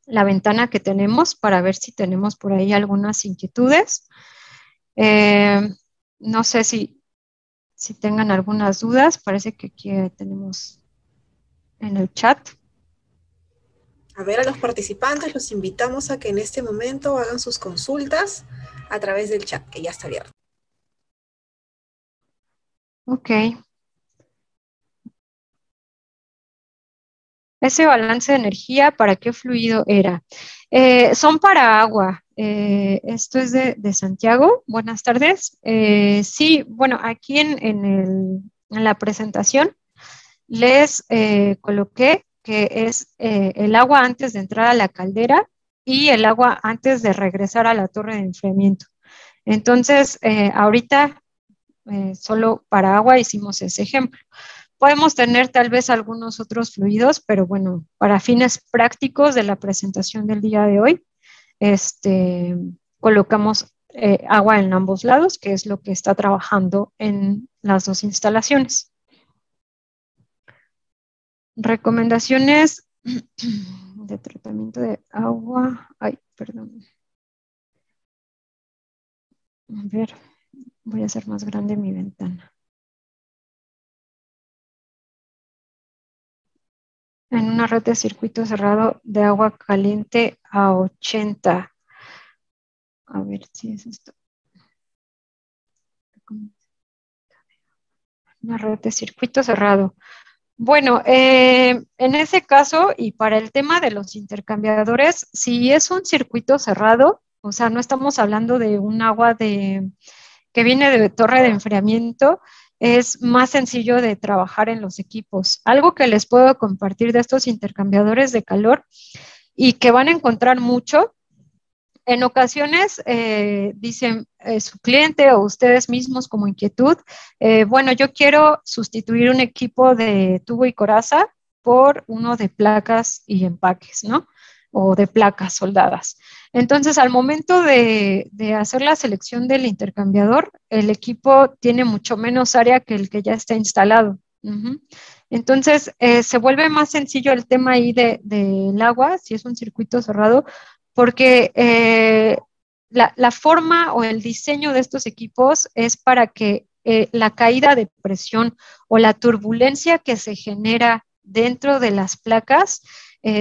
S1: la ventana que tenemos para ver si tenemos por ahí algunas inquietudes. No sé si tengan algunas dudas. Parece que aquí tenemos en el chat.
S2: A ver, a los participantes los invitamos a que en este momento hagan sus consultas a través del chat, que ya está abierto.
S1: Ok. Ese balance de energía, ¿para qué fluido era? Son para agua. Esto es de Santiago. Buenas tardes. Sí, bueno, aquí en la presentación les coloqué que es el agua antes de entrar a la caldera y el agua antes de regresar a la torre de enfriamiento. Entonces, ahorita solo para agua hicimos ese ejemplo. Podemos tener tal vez algunos otros fluidos, pero bueno, para fines prácticos de la presentación del día de hoy, colocamos agua en ambos lados, que es lo que está trabajando en las dos instalaciones. Recomendaciones de tratamiento de agua. Ay, perdón. A ver, voy a hacer más grande mi ventana. En una red de circuito cerrado de agua caliente a 80. A ver si es esto. Una red de circuito cerrado. Bueno, en ese caso y para el tema de los intercambiadores, si es un circuito cerrado, o sea, no estamos hablando de un agua que viene de torre de enfriamiento, es más sencillo de trabajar en los equipos. Algo que les puedo compartir de estos intercambiadores de calor y que van a encontrar mucho, en ocasiones dicen su cliente o ustedes mismos como inquietud, bueno, yo quiero sustituir un equipo de tubo y coraza por uno de placas y empaques, ¿no? o de placas soldadas. Entonces, al momento de hacer la selección del intercambiador, el equipo tiene mucho menos área que el que ya está instalado. Entonces, se vuelve más sencillo el tema ahí del agua, si es un circuito cerrado, porque la forma o el diseño de estos equipos es para que la caída de presión o la turbulencia que se genera dentro de las placas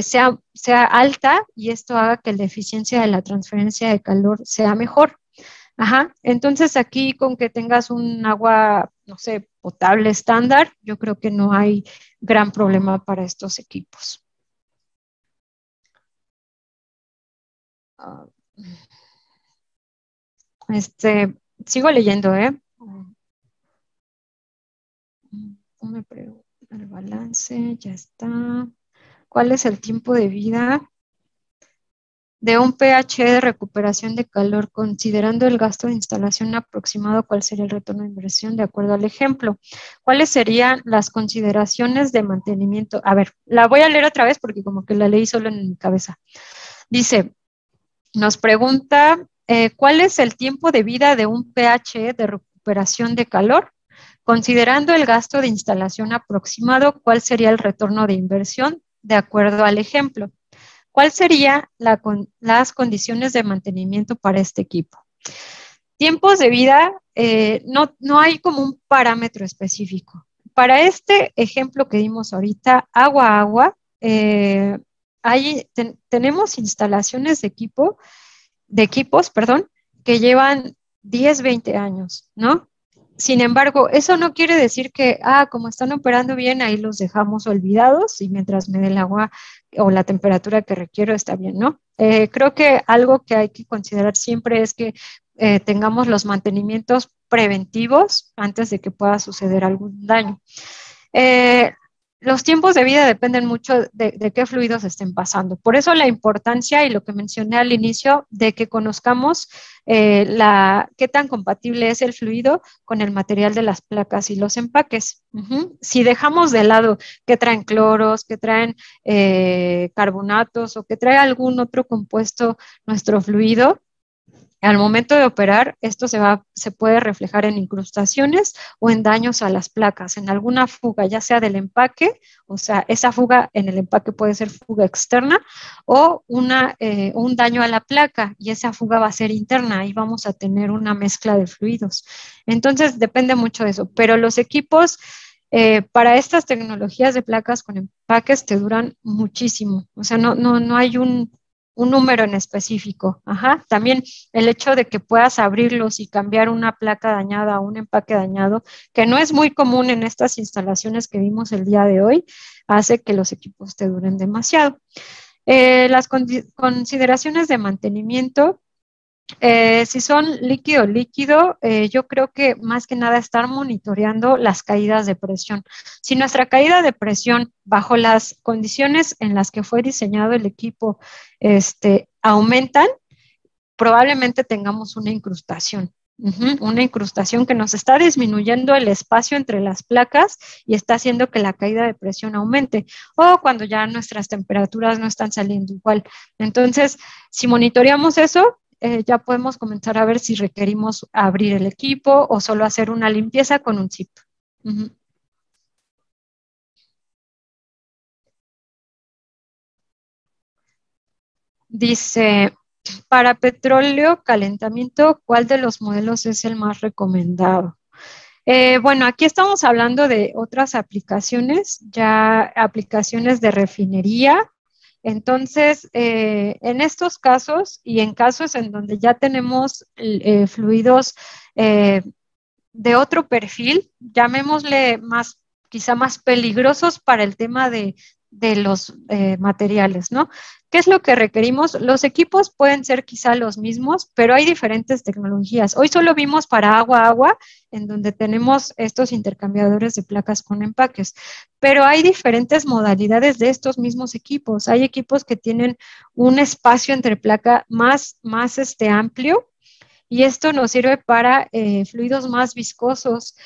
S1: sea alta y esto haga que la eficiencia de la transferencia de calor sea mejor. Ajá, entonces aquí con que tengas un agua, no sé, potable estándar, yo creo que no hay gran problema para estos equipos. Sigo leyendo, ¿eh? Me pregunto, el balance, ya está. ¿Cuál es el tiempo de vida de un pH de recuperación de calor, considerando el gasto de instalación aproximado? ¿Cuál sería el retorno de inversión de acuerdo al ejemplo? ¿Cuáles serían las consideraciones de mantenimiento? A ver, la voy a leer otra vez porque como que la leí solo en mi cabeza. Dice, nos pregunta, ¿cuál es el tiempo de vida de un pH de recuperación de calor? Considerando el gasto de instalación aproximado, ¿cuál sería el retorno de inversión de acuerdo al ejemplo? ¿Cuál serían las condiciones de mantenimiento para este equipo? Tiempos de vida, no hay como un parámetro específico. Para este ejemplo que dimos ahorita, agua a agua, tenemos instalaciones de equipos, que llevan 10, 20 años, ¿no? Sin embargo, eso no quiere decir que, como están operando bien, ahí los dejamos olvidados y mientras me dé el agua o la temperatura que requiero está bien, ¿no? Creo que algo que hay que considerar siempre es que tengamos los mantenimientos preventivos antes de que pueda suceder algún daño. Los tiempos de vida dependen mucho de qué fluidos estén pasando. Por eso la importancia y lo que mencioné al inicio de que conozcamos qué tan compatible es el fluido con el material de las placas y los empaques. Si dejamos de lado que traen cloros, que traen carbonatos o que trae algún otro compuesto nuestro fluido, al momento de operar, esto se puede reflejar en incrustaciones o en daños a las placas, en alguna fuga, ya sea del empaque, o sea, esa fuga en el empaque puede ser fuga externa o un daño a la placa y esa fuga va a ser interna y vamos a tener una mezcla de fluidos. Entonces, depende mucho de eso, pero los equipos para estas tecnologías de placas con empaques te duran muchísimo, o sea, no hay un número en específico. También el hecho de que puedas abrirlos y cambiar una placa dañada a un empaque dañado, que no es muy común en estas instalaciones que vimos el día de hoy, hace que los equipos te duren demasiado. Las consideraciones de mantenimiento, si son líquido, yo creo que más que nada estar monitoreando las caídas de presión. Si nuestra caída de presión bajo las condiciones en las que fue diseñado el equipo aumentan, probablemente tengamos una incrustación. Una incrustación que nos está disminuyendo el espacio entre las placas y está haciendo que la caída de presión aumente, o cuando ya nuestras temperaturas no están saliendo igual. Entonces, si monitoreamos eso, ya podemos comenzar a ver si requerimos abrir el equipo o solo hacer una limpieza con un zip. Dice, para petróleo, calentamiento, ¿cuál de los modelos es el más recomendado? Bueno, aquí estamos hablando de otras aplicaciones, ya aplicaciones de refinería. Entonces, en estos casos y en casos en donde ya tenemos fluidos de otro perfil, llamémosle quizá más peligrosos para el tema de los materiales, ¿no? ¿Qué es lo que requerimos? Los equipos pueden ser quizá los mismos, pero hay diferentes tecnologías. Hoy solo vimos para agua, en donde tenemos estos intercambiadores de placas con empaques, pero hay diferentes modalidades de estos mismos equipos. Hay equipos que tienen un espacio entre placa más amplio y esto nos sirve para fluidos más viscosos.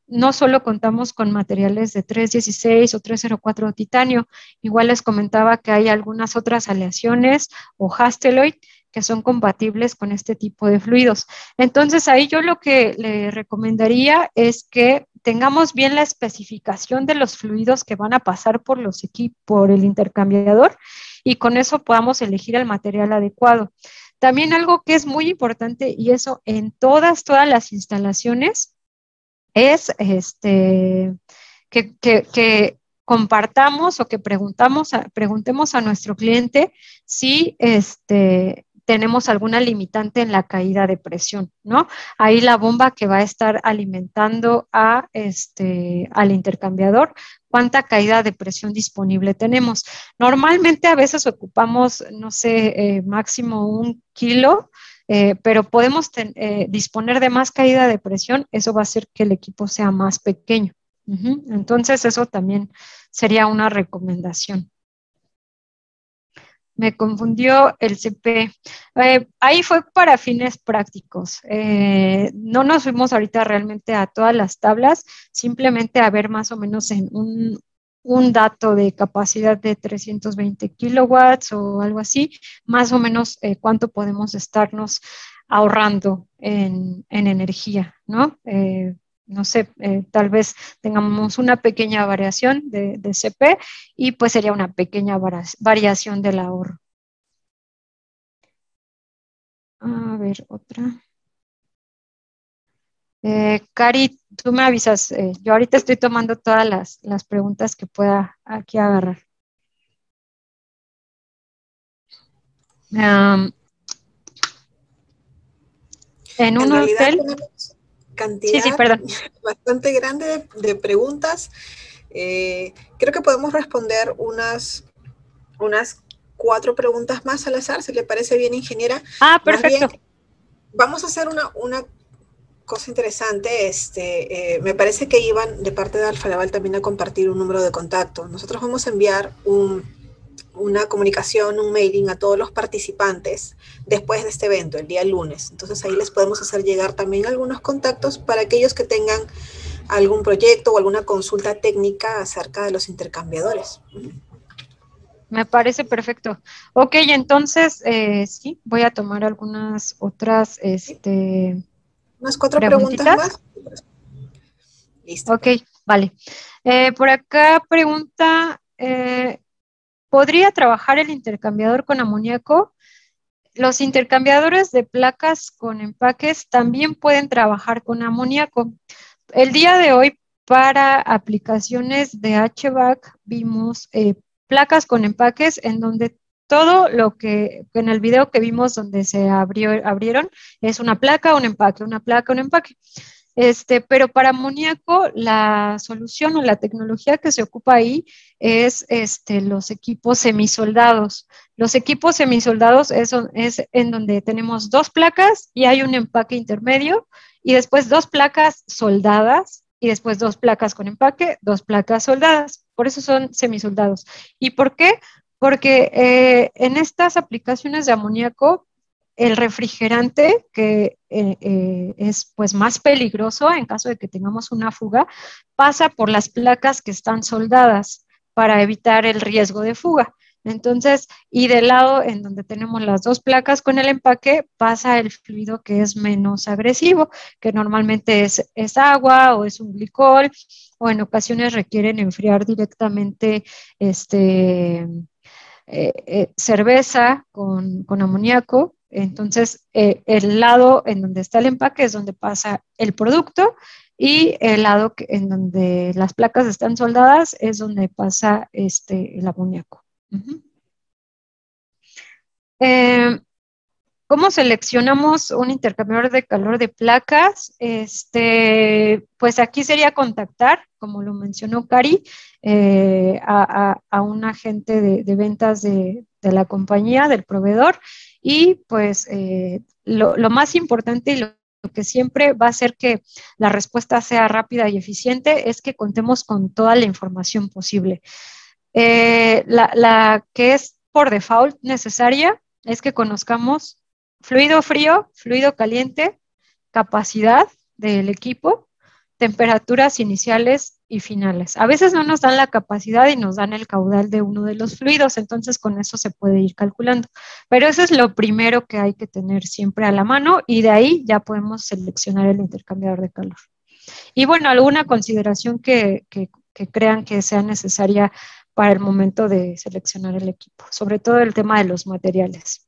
S1: No solo contamos con materiales de 316 o 304 titanio, igual les comentaba que hay algunas otras aleaciones o Hastelloy que son compatibles con este tipo de fluidos. Entonces, ahí yo lo que le recomendaría es que tengamos bien la especificación de los fluidos que van a pasar por por el intercambiador, y con eso podamos elegir el material adecuado. También algo que es muy importante, y eso en todas las instalaciones, es que compartamos o que preguntemos a nuestro cliente si tenemos alguna limitante en la caída de presión, ¿no? Ahí la bomba que va a estar alimentando al intercambiador, cuánta caída de presión disponible tenemos. Normalmente a veces ocupamos, no sé, máximo 1 kilo, pero podemos disponer de más caída de presión, eso va a hacer que el equipo sea más pequeño. Entonces, eso también sería una recomendación. Me confundió el CP. Ahí fue para fines prácticos. No nos fuimos ahorita realmente a todas las tablas, simplemente a ver más o menos en un dato de capacidad de 320 kilowatts o algo así, más o menos cuánto podemos estarnos ahorrando en energía, ¿no? No sé, tal vez tengamos una pequeña variación de CP y pues sería una pequeña variación del ahorro. A ver, otra. Cari, tú me avisas. Yo ahorita estoy tomando todas las preguntas que pueda aquí agarrar. En un
S2: realidad
S1: hotel.
S2: tenemos cantidad
S1: Sí, perdón.
S2: bastante grande de preguntas. Creo que podemos responder unas 4 preguntas más al azar, si le parece bien, ingeniera.
S1: Perfecto.
S2: Más bien, vamos a hacer una cosa interesante. Me parece que iban de parte de Alfa Laval también a compartir un número de contacto. Nosotros vamos a enviar una comunicación, un mailing a todos los participantes después de este evento, el día lunes. Entonces ahí les podemos hacer llegar también algunos contactos para aquellos que tengan algún proyecto o alguna consulta técnica acerca de los intercambiadores.
S1: Me parece perfecto. Ok, entonces, sí, voy a tomar algunas otras,
S2: unas 4 preguntas más.
S1: Listo. Ok, vale. Por acá pregunta, ¿podría trabajar el intercambiador con amoníaco? Los intercambiadores de placas con empaques también pueden trabajar con amoníaco. El día de hoy, para aplicaciones de HVAC, vimos placas con empaques en donde todo lo que en el video que vimos donde se abrieron es una placa, un empaque, una placa, un empaque. Pero para amoníaco, la solución o la tecnología que se ocupa ahí es los equipos semisoldados. Los equipos semisoldados es en donde tenemos 2 placas y hay un empaque intermedio, y después 2 placas soldadas, y después 2 placas con empaque, 2 placas soldadas. Por eso son semisoldados. ¿Y por qué? Porque en estas aplicaciones de amoníaco, el refrigerante, que es pues más peligroso en caso de que tengamos una fuga, pasa por las placas que están soldadas para evitar el riesgo de fuga. Entonces, y del lado en donde tenemos las 2 placas con el empaque, pasa el fluido que es menos agresivo, que normalmente es agua o es un glicol, o en ocasiones requieren enfriar directamente cerveza con amoníaco. Entonces, el lado en donde está el empaque es donde pasa el producto, y el lado en donde las placas están soldadas es donde pasa el amoníaco. ¿Cómo seleccionamos un intercambiador de calor de placas? Pues aquí sería contactar, como lo mencionó Cari, a un agente de ventas de la compañía, del proveedor, y pues lo más importante y lo que siempre va a hacer que la respuesta sea rápida y eficiente es que contemos con toda la información posible. La que es por default necesaria es que conozcamos fluido frío, fluido caliente, capacidad del equipo, temperaturas iniciales y finales. A veces no nos dan la capacidad y nos dan el caudal de uno de los fluidos, entonces con eso se puede ir calculando. Pero eso es lo primero que hay que tener siempre a la mano y de ahí ya podemos seleccionar el intercambiador de calor. Y bueno, alguna consideración que crean que sea necesaria para el momento de seleccionar el equipo, sobre todo el tema de los materiales.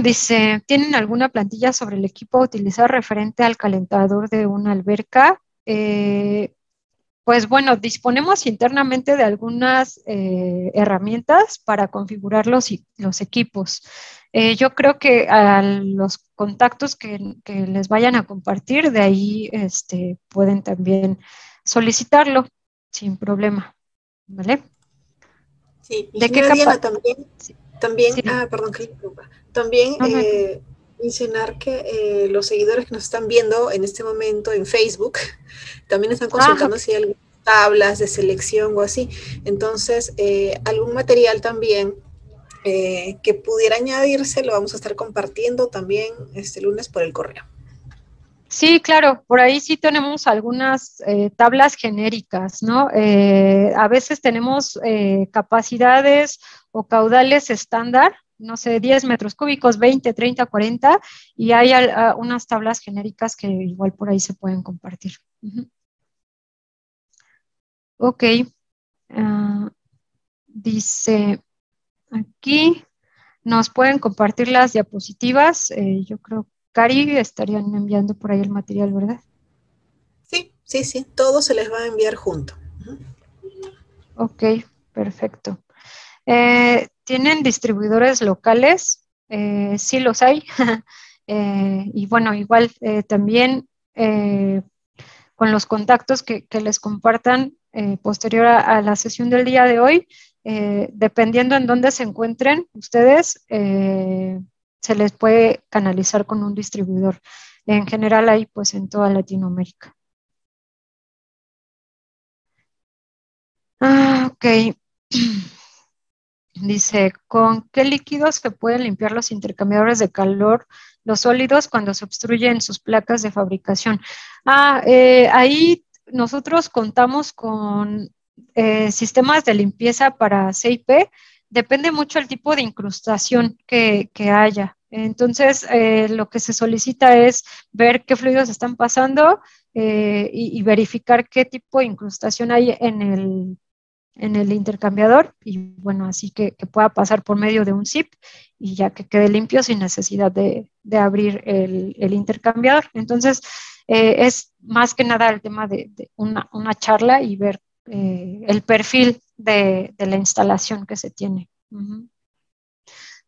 S1: Dice, ¿tienen alguna plantilla sobre el equipo a utilizar referente al calentador de una alberca? Pues bueno, disponemos internamente de algunas herramientas para configurar los equipos. Yo creo que a los contactos que les vayan a compartir, de ahí pueden también solicitarlo sin problema, ¿vale?
S2: Sí,
S1: ¿De qué
S2: ingeniera
S1: capa?
S2: Diana, también,
S1: Sí,
S2: también,
S1: sí,
S2: perdón, que le interrumpa. También
S1: no, no hay problema.
S2: mencionar que los seguidores que nos están viendo en este momento en Facebook también están
S1: Ok.
S2: consultando si hay algunas tablas de selección o así. Entonces, algún material también que pudiera añadirse lo vamos a estar compartiendo también este lunes por el correo.
S1: Sí, claro, por ahí sí tenemos algunas tablas genéricas, ¿no? A veces tenemos capacidades o caudales estándar, no sé, 10 metros cúbicos, 20, 30, 40, y hay unas tablas genéricas que igual por ahí se pueden compartir. Ujú. Ok, ah, dice aquí, nos pueden compartir las diapositivas. Yo creo, Cari, estarían enviando por ahí el material, ¿verdad?
S2: Sí, sí, sí, todo se les va a enviar junto. Uh-huh.
S1: Ok, perfecto. ¿Tienen distribuidores locales? Sí los hay. Y bueno, igual también con los contactos que les compartan posterior a la sesión del día de hoy, dependiendo en dónde se encuentren ustedes, se les puede canalizar con un distribuidor. En general hay pues en toda Latinoamérica. Ok. Dice, ¿con qué líquidos se pueden limpiar los intercambiadores de calor, los sólidos, cuando se obstruyen sus placas de fabricación? Ahí nosotros contamos con sistemas de limpieza para CIP. Depende mucho el tipo de incrustación que haya. Entonces, lo que se solicita es ver qué fluidos están pasando y verificar qué tipo de incrustación hay en el intercambiador y bueno, así que pueda pasar por medio de un zip y ya que quede limpio sin necesidad de abrir el intercambiador. Entonces, es más que nada el tema de una charla y ver el perfil de la instalación que se tiene. Ujú.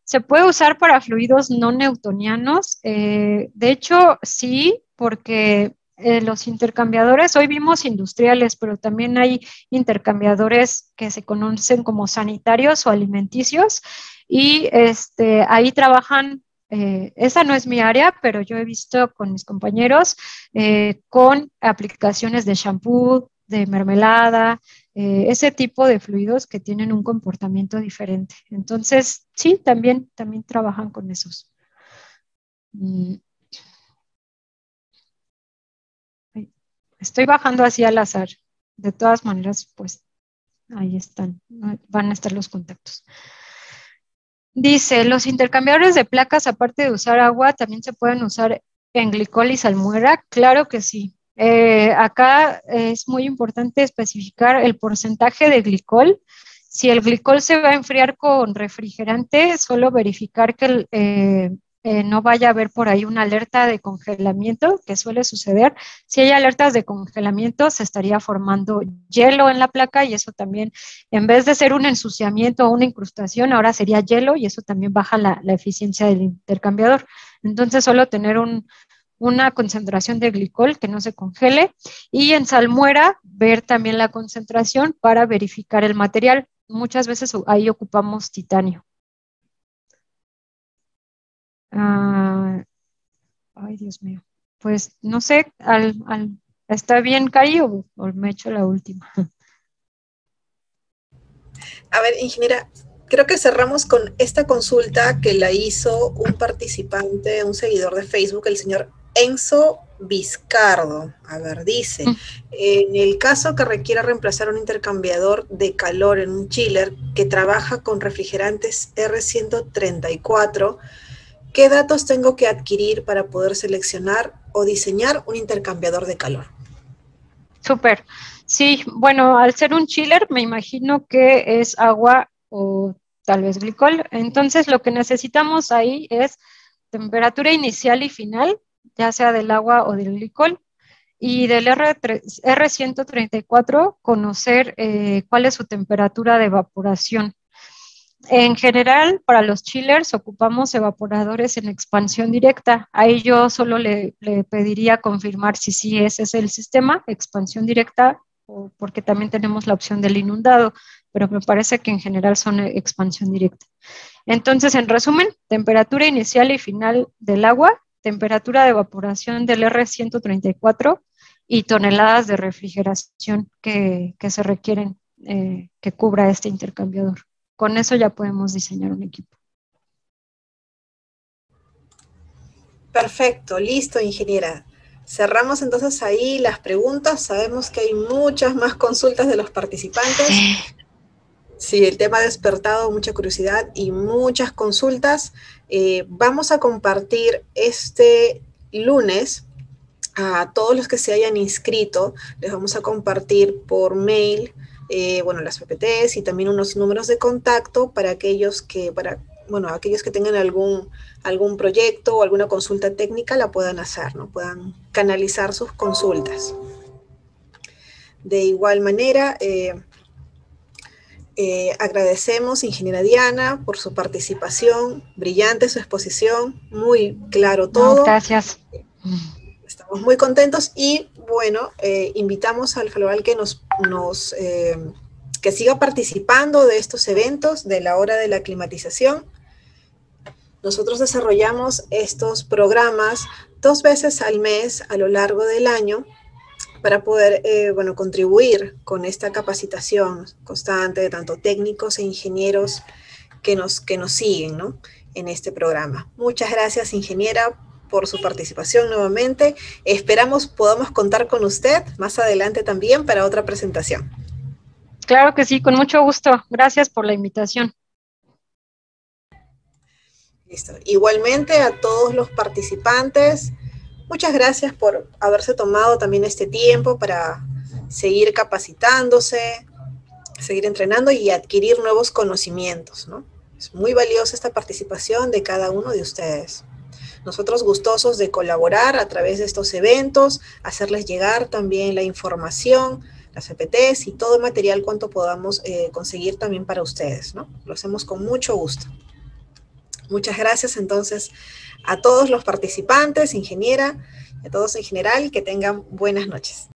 S1: Se puede usar para fluidos no newtonianos. De hecho, sí, porque los intercambiadores, hoy vimos industriales, pero también hay intercambiadores que se conocen como sanitarios o alimenticios y ahí trabajan. Esa no es mi área, pero yo he visto con mis compañeros con aplicaciones de shampoo, de mermelada, ese tipo de fluidos que tienen un comportamiento diferente. Entonces, sí, también trabajan con esos. Mm, ay, estoy bajando así al azar. De todas maneras, pues ahí están, ¿no? Van a estar los contactos. Dice, los intercambiadores de placas, aparte de usar agua, también se pueden usar en glicol y salmuera. Claro que sí. Acá es muy importante especificar el porcentaje de glicol. Si el glicol se va a enfriar con refrigerante, solo verificar que no vaya a haber por ahí una alerta de congelamiento, que suele suceder. Si hay alertas de congelamiento, se estaría formando hielo en la placa y eso también, en vez de ser un ensuciamiento o una incrustación, ahora sería hielo y eso también baja la eficiencia del intercambiador. Entonces, solo tener una concentración de glicol que no se congele y en salmuera ver también la concentración para verificar el material. Muchas veces ahí ocupamos titanio. Ah, ay, Dios mío. Pues no sé, ¿está bien, Cari, o me echo la última?
S2: A ver, ingeniera, Creo que cerramos con esta consulta que la hizo un participante, un seguidor de Facebook, el señor Enzo Vizcardo. A ver, dice, en el caso que requiera reemplazar un intercambiador de calor en un chiller que trabaja con refrigerantes R134, ¿qué datos tengo que adquirir para poder seleccionar o diseñar un intercambiador de calor?
S1: Súper. Sí, bueno, al ser un chiller, me imagino que es agua o tal vez glicol. Entonces, lo que necesitamos ahí es temperatura inicial y final, ya sea del agua o del glicol. Y del R134, conocer cuál es su temperatura de evaporación. En general, para los chillers ocupamos evaporadores en expansión directa. Ahí yo solo le pediría confirmar si sí ese es el sistema, expansión directa, o porque también tenemos la opción del inundado, pero me parece que en general son expansión directa. Entonces, en resumen, temperatura inicial y final del agua, temperatura de evaporación del R134 y toneladas de refrigeración que se requieren que cubra este intercambiador. Con eso ya podemos diseñar un equipo.
S2: Perfecto, listo, ingeniera. Cerramos entonces ahí las preguntas. Sabemos que hay muchas más consultas de los participantes. Sí, el tema ha despertado mucha curiosidad y muchas consultas. Vamos a compartir este lunes a todos los que se hayan inscrito. Les vamos a compartir por mail, bueno, las PPTs y también unos números de contacto para aquellos que, aquellos que tengan algún proyecto o alguna consulta técnica la puedan hacer, ¿no? Puedan canalizar sus consultas. De igual manera, agradecemos, ingeniera Diana, por su participación, brillante su exposición, muy claro todo.
S1: No, gracias.
S2: Estamos muy contentos y, bueno, invitamos al Falabal que que siga participando de estos eventos de la hora de la climatización. Nosotros desarrollamos estos programas 2 veces al mes a lo largo del año para poder, contribuir con esta capacitación constante de tanto técnicos e ingenieros que nos siguen, ¿no?, en este programa. Muchas gracias, ingeniera, por su participación nuevamente. Esperamos podamos contar con usted más adelante también para otra presentación.
S1: Claro que sí, con mucho gusto. Gracias por la invitación.
S2: Listo. Igualmente a todos los participantes, muchas gracias por haberse tomado también este tiempo para seguir capacitándose, seguir entrenando y adquirir nuevos conocimientos, ¿no? Es muy valiosa esta participación de cada uno de ustedes. Nosotros gustosos de colaborar a través de estos eventos, hacerles llegar también la información, las PPTs y todo el material cuanto podamos conseguir también para ustedes, ¿no? Lo hacemos con mucho gusto. Muchas gracias entonces a todos los participantes, ingeniera, y a todos en general, que tengan buenas noches.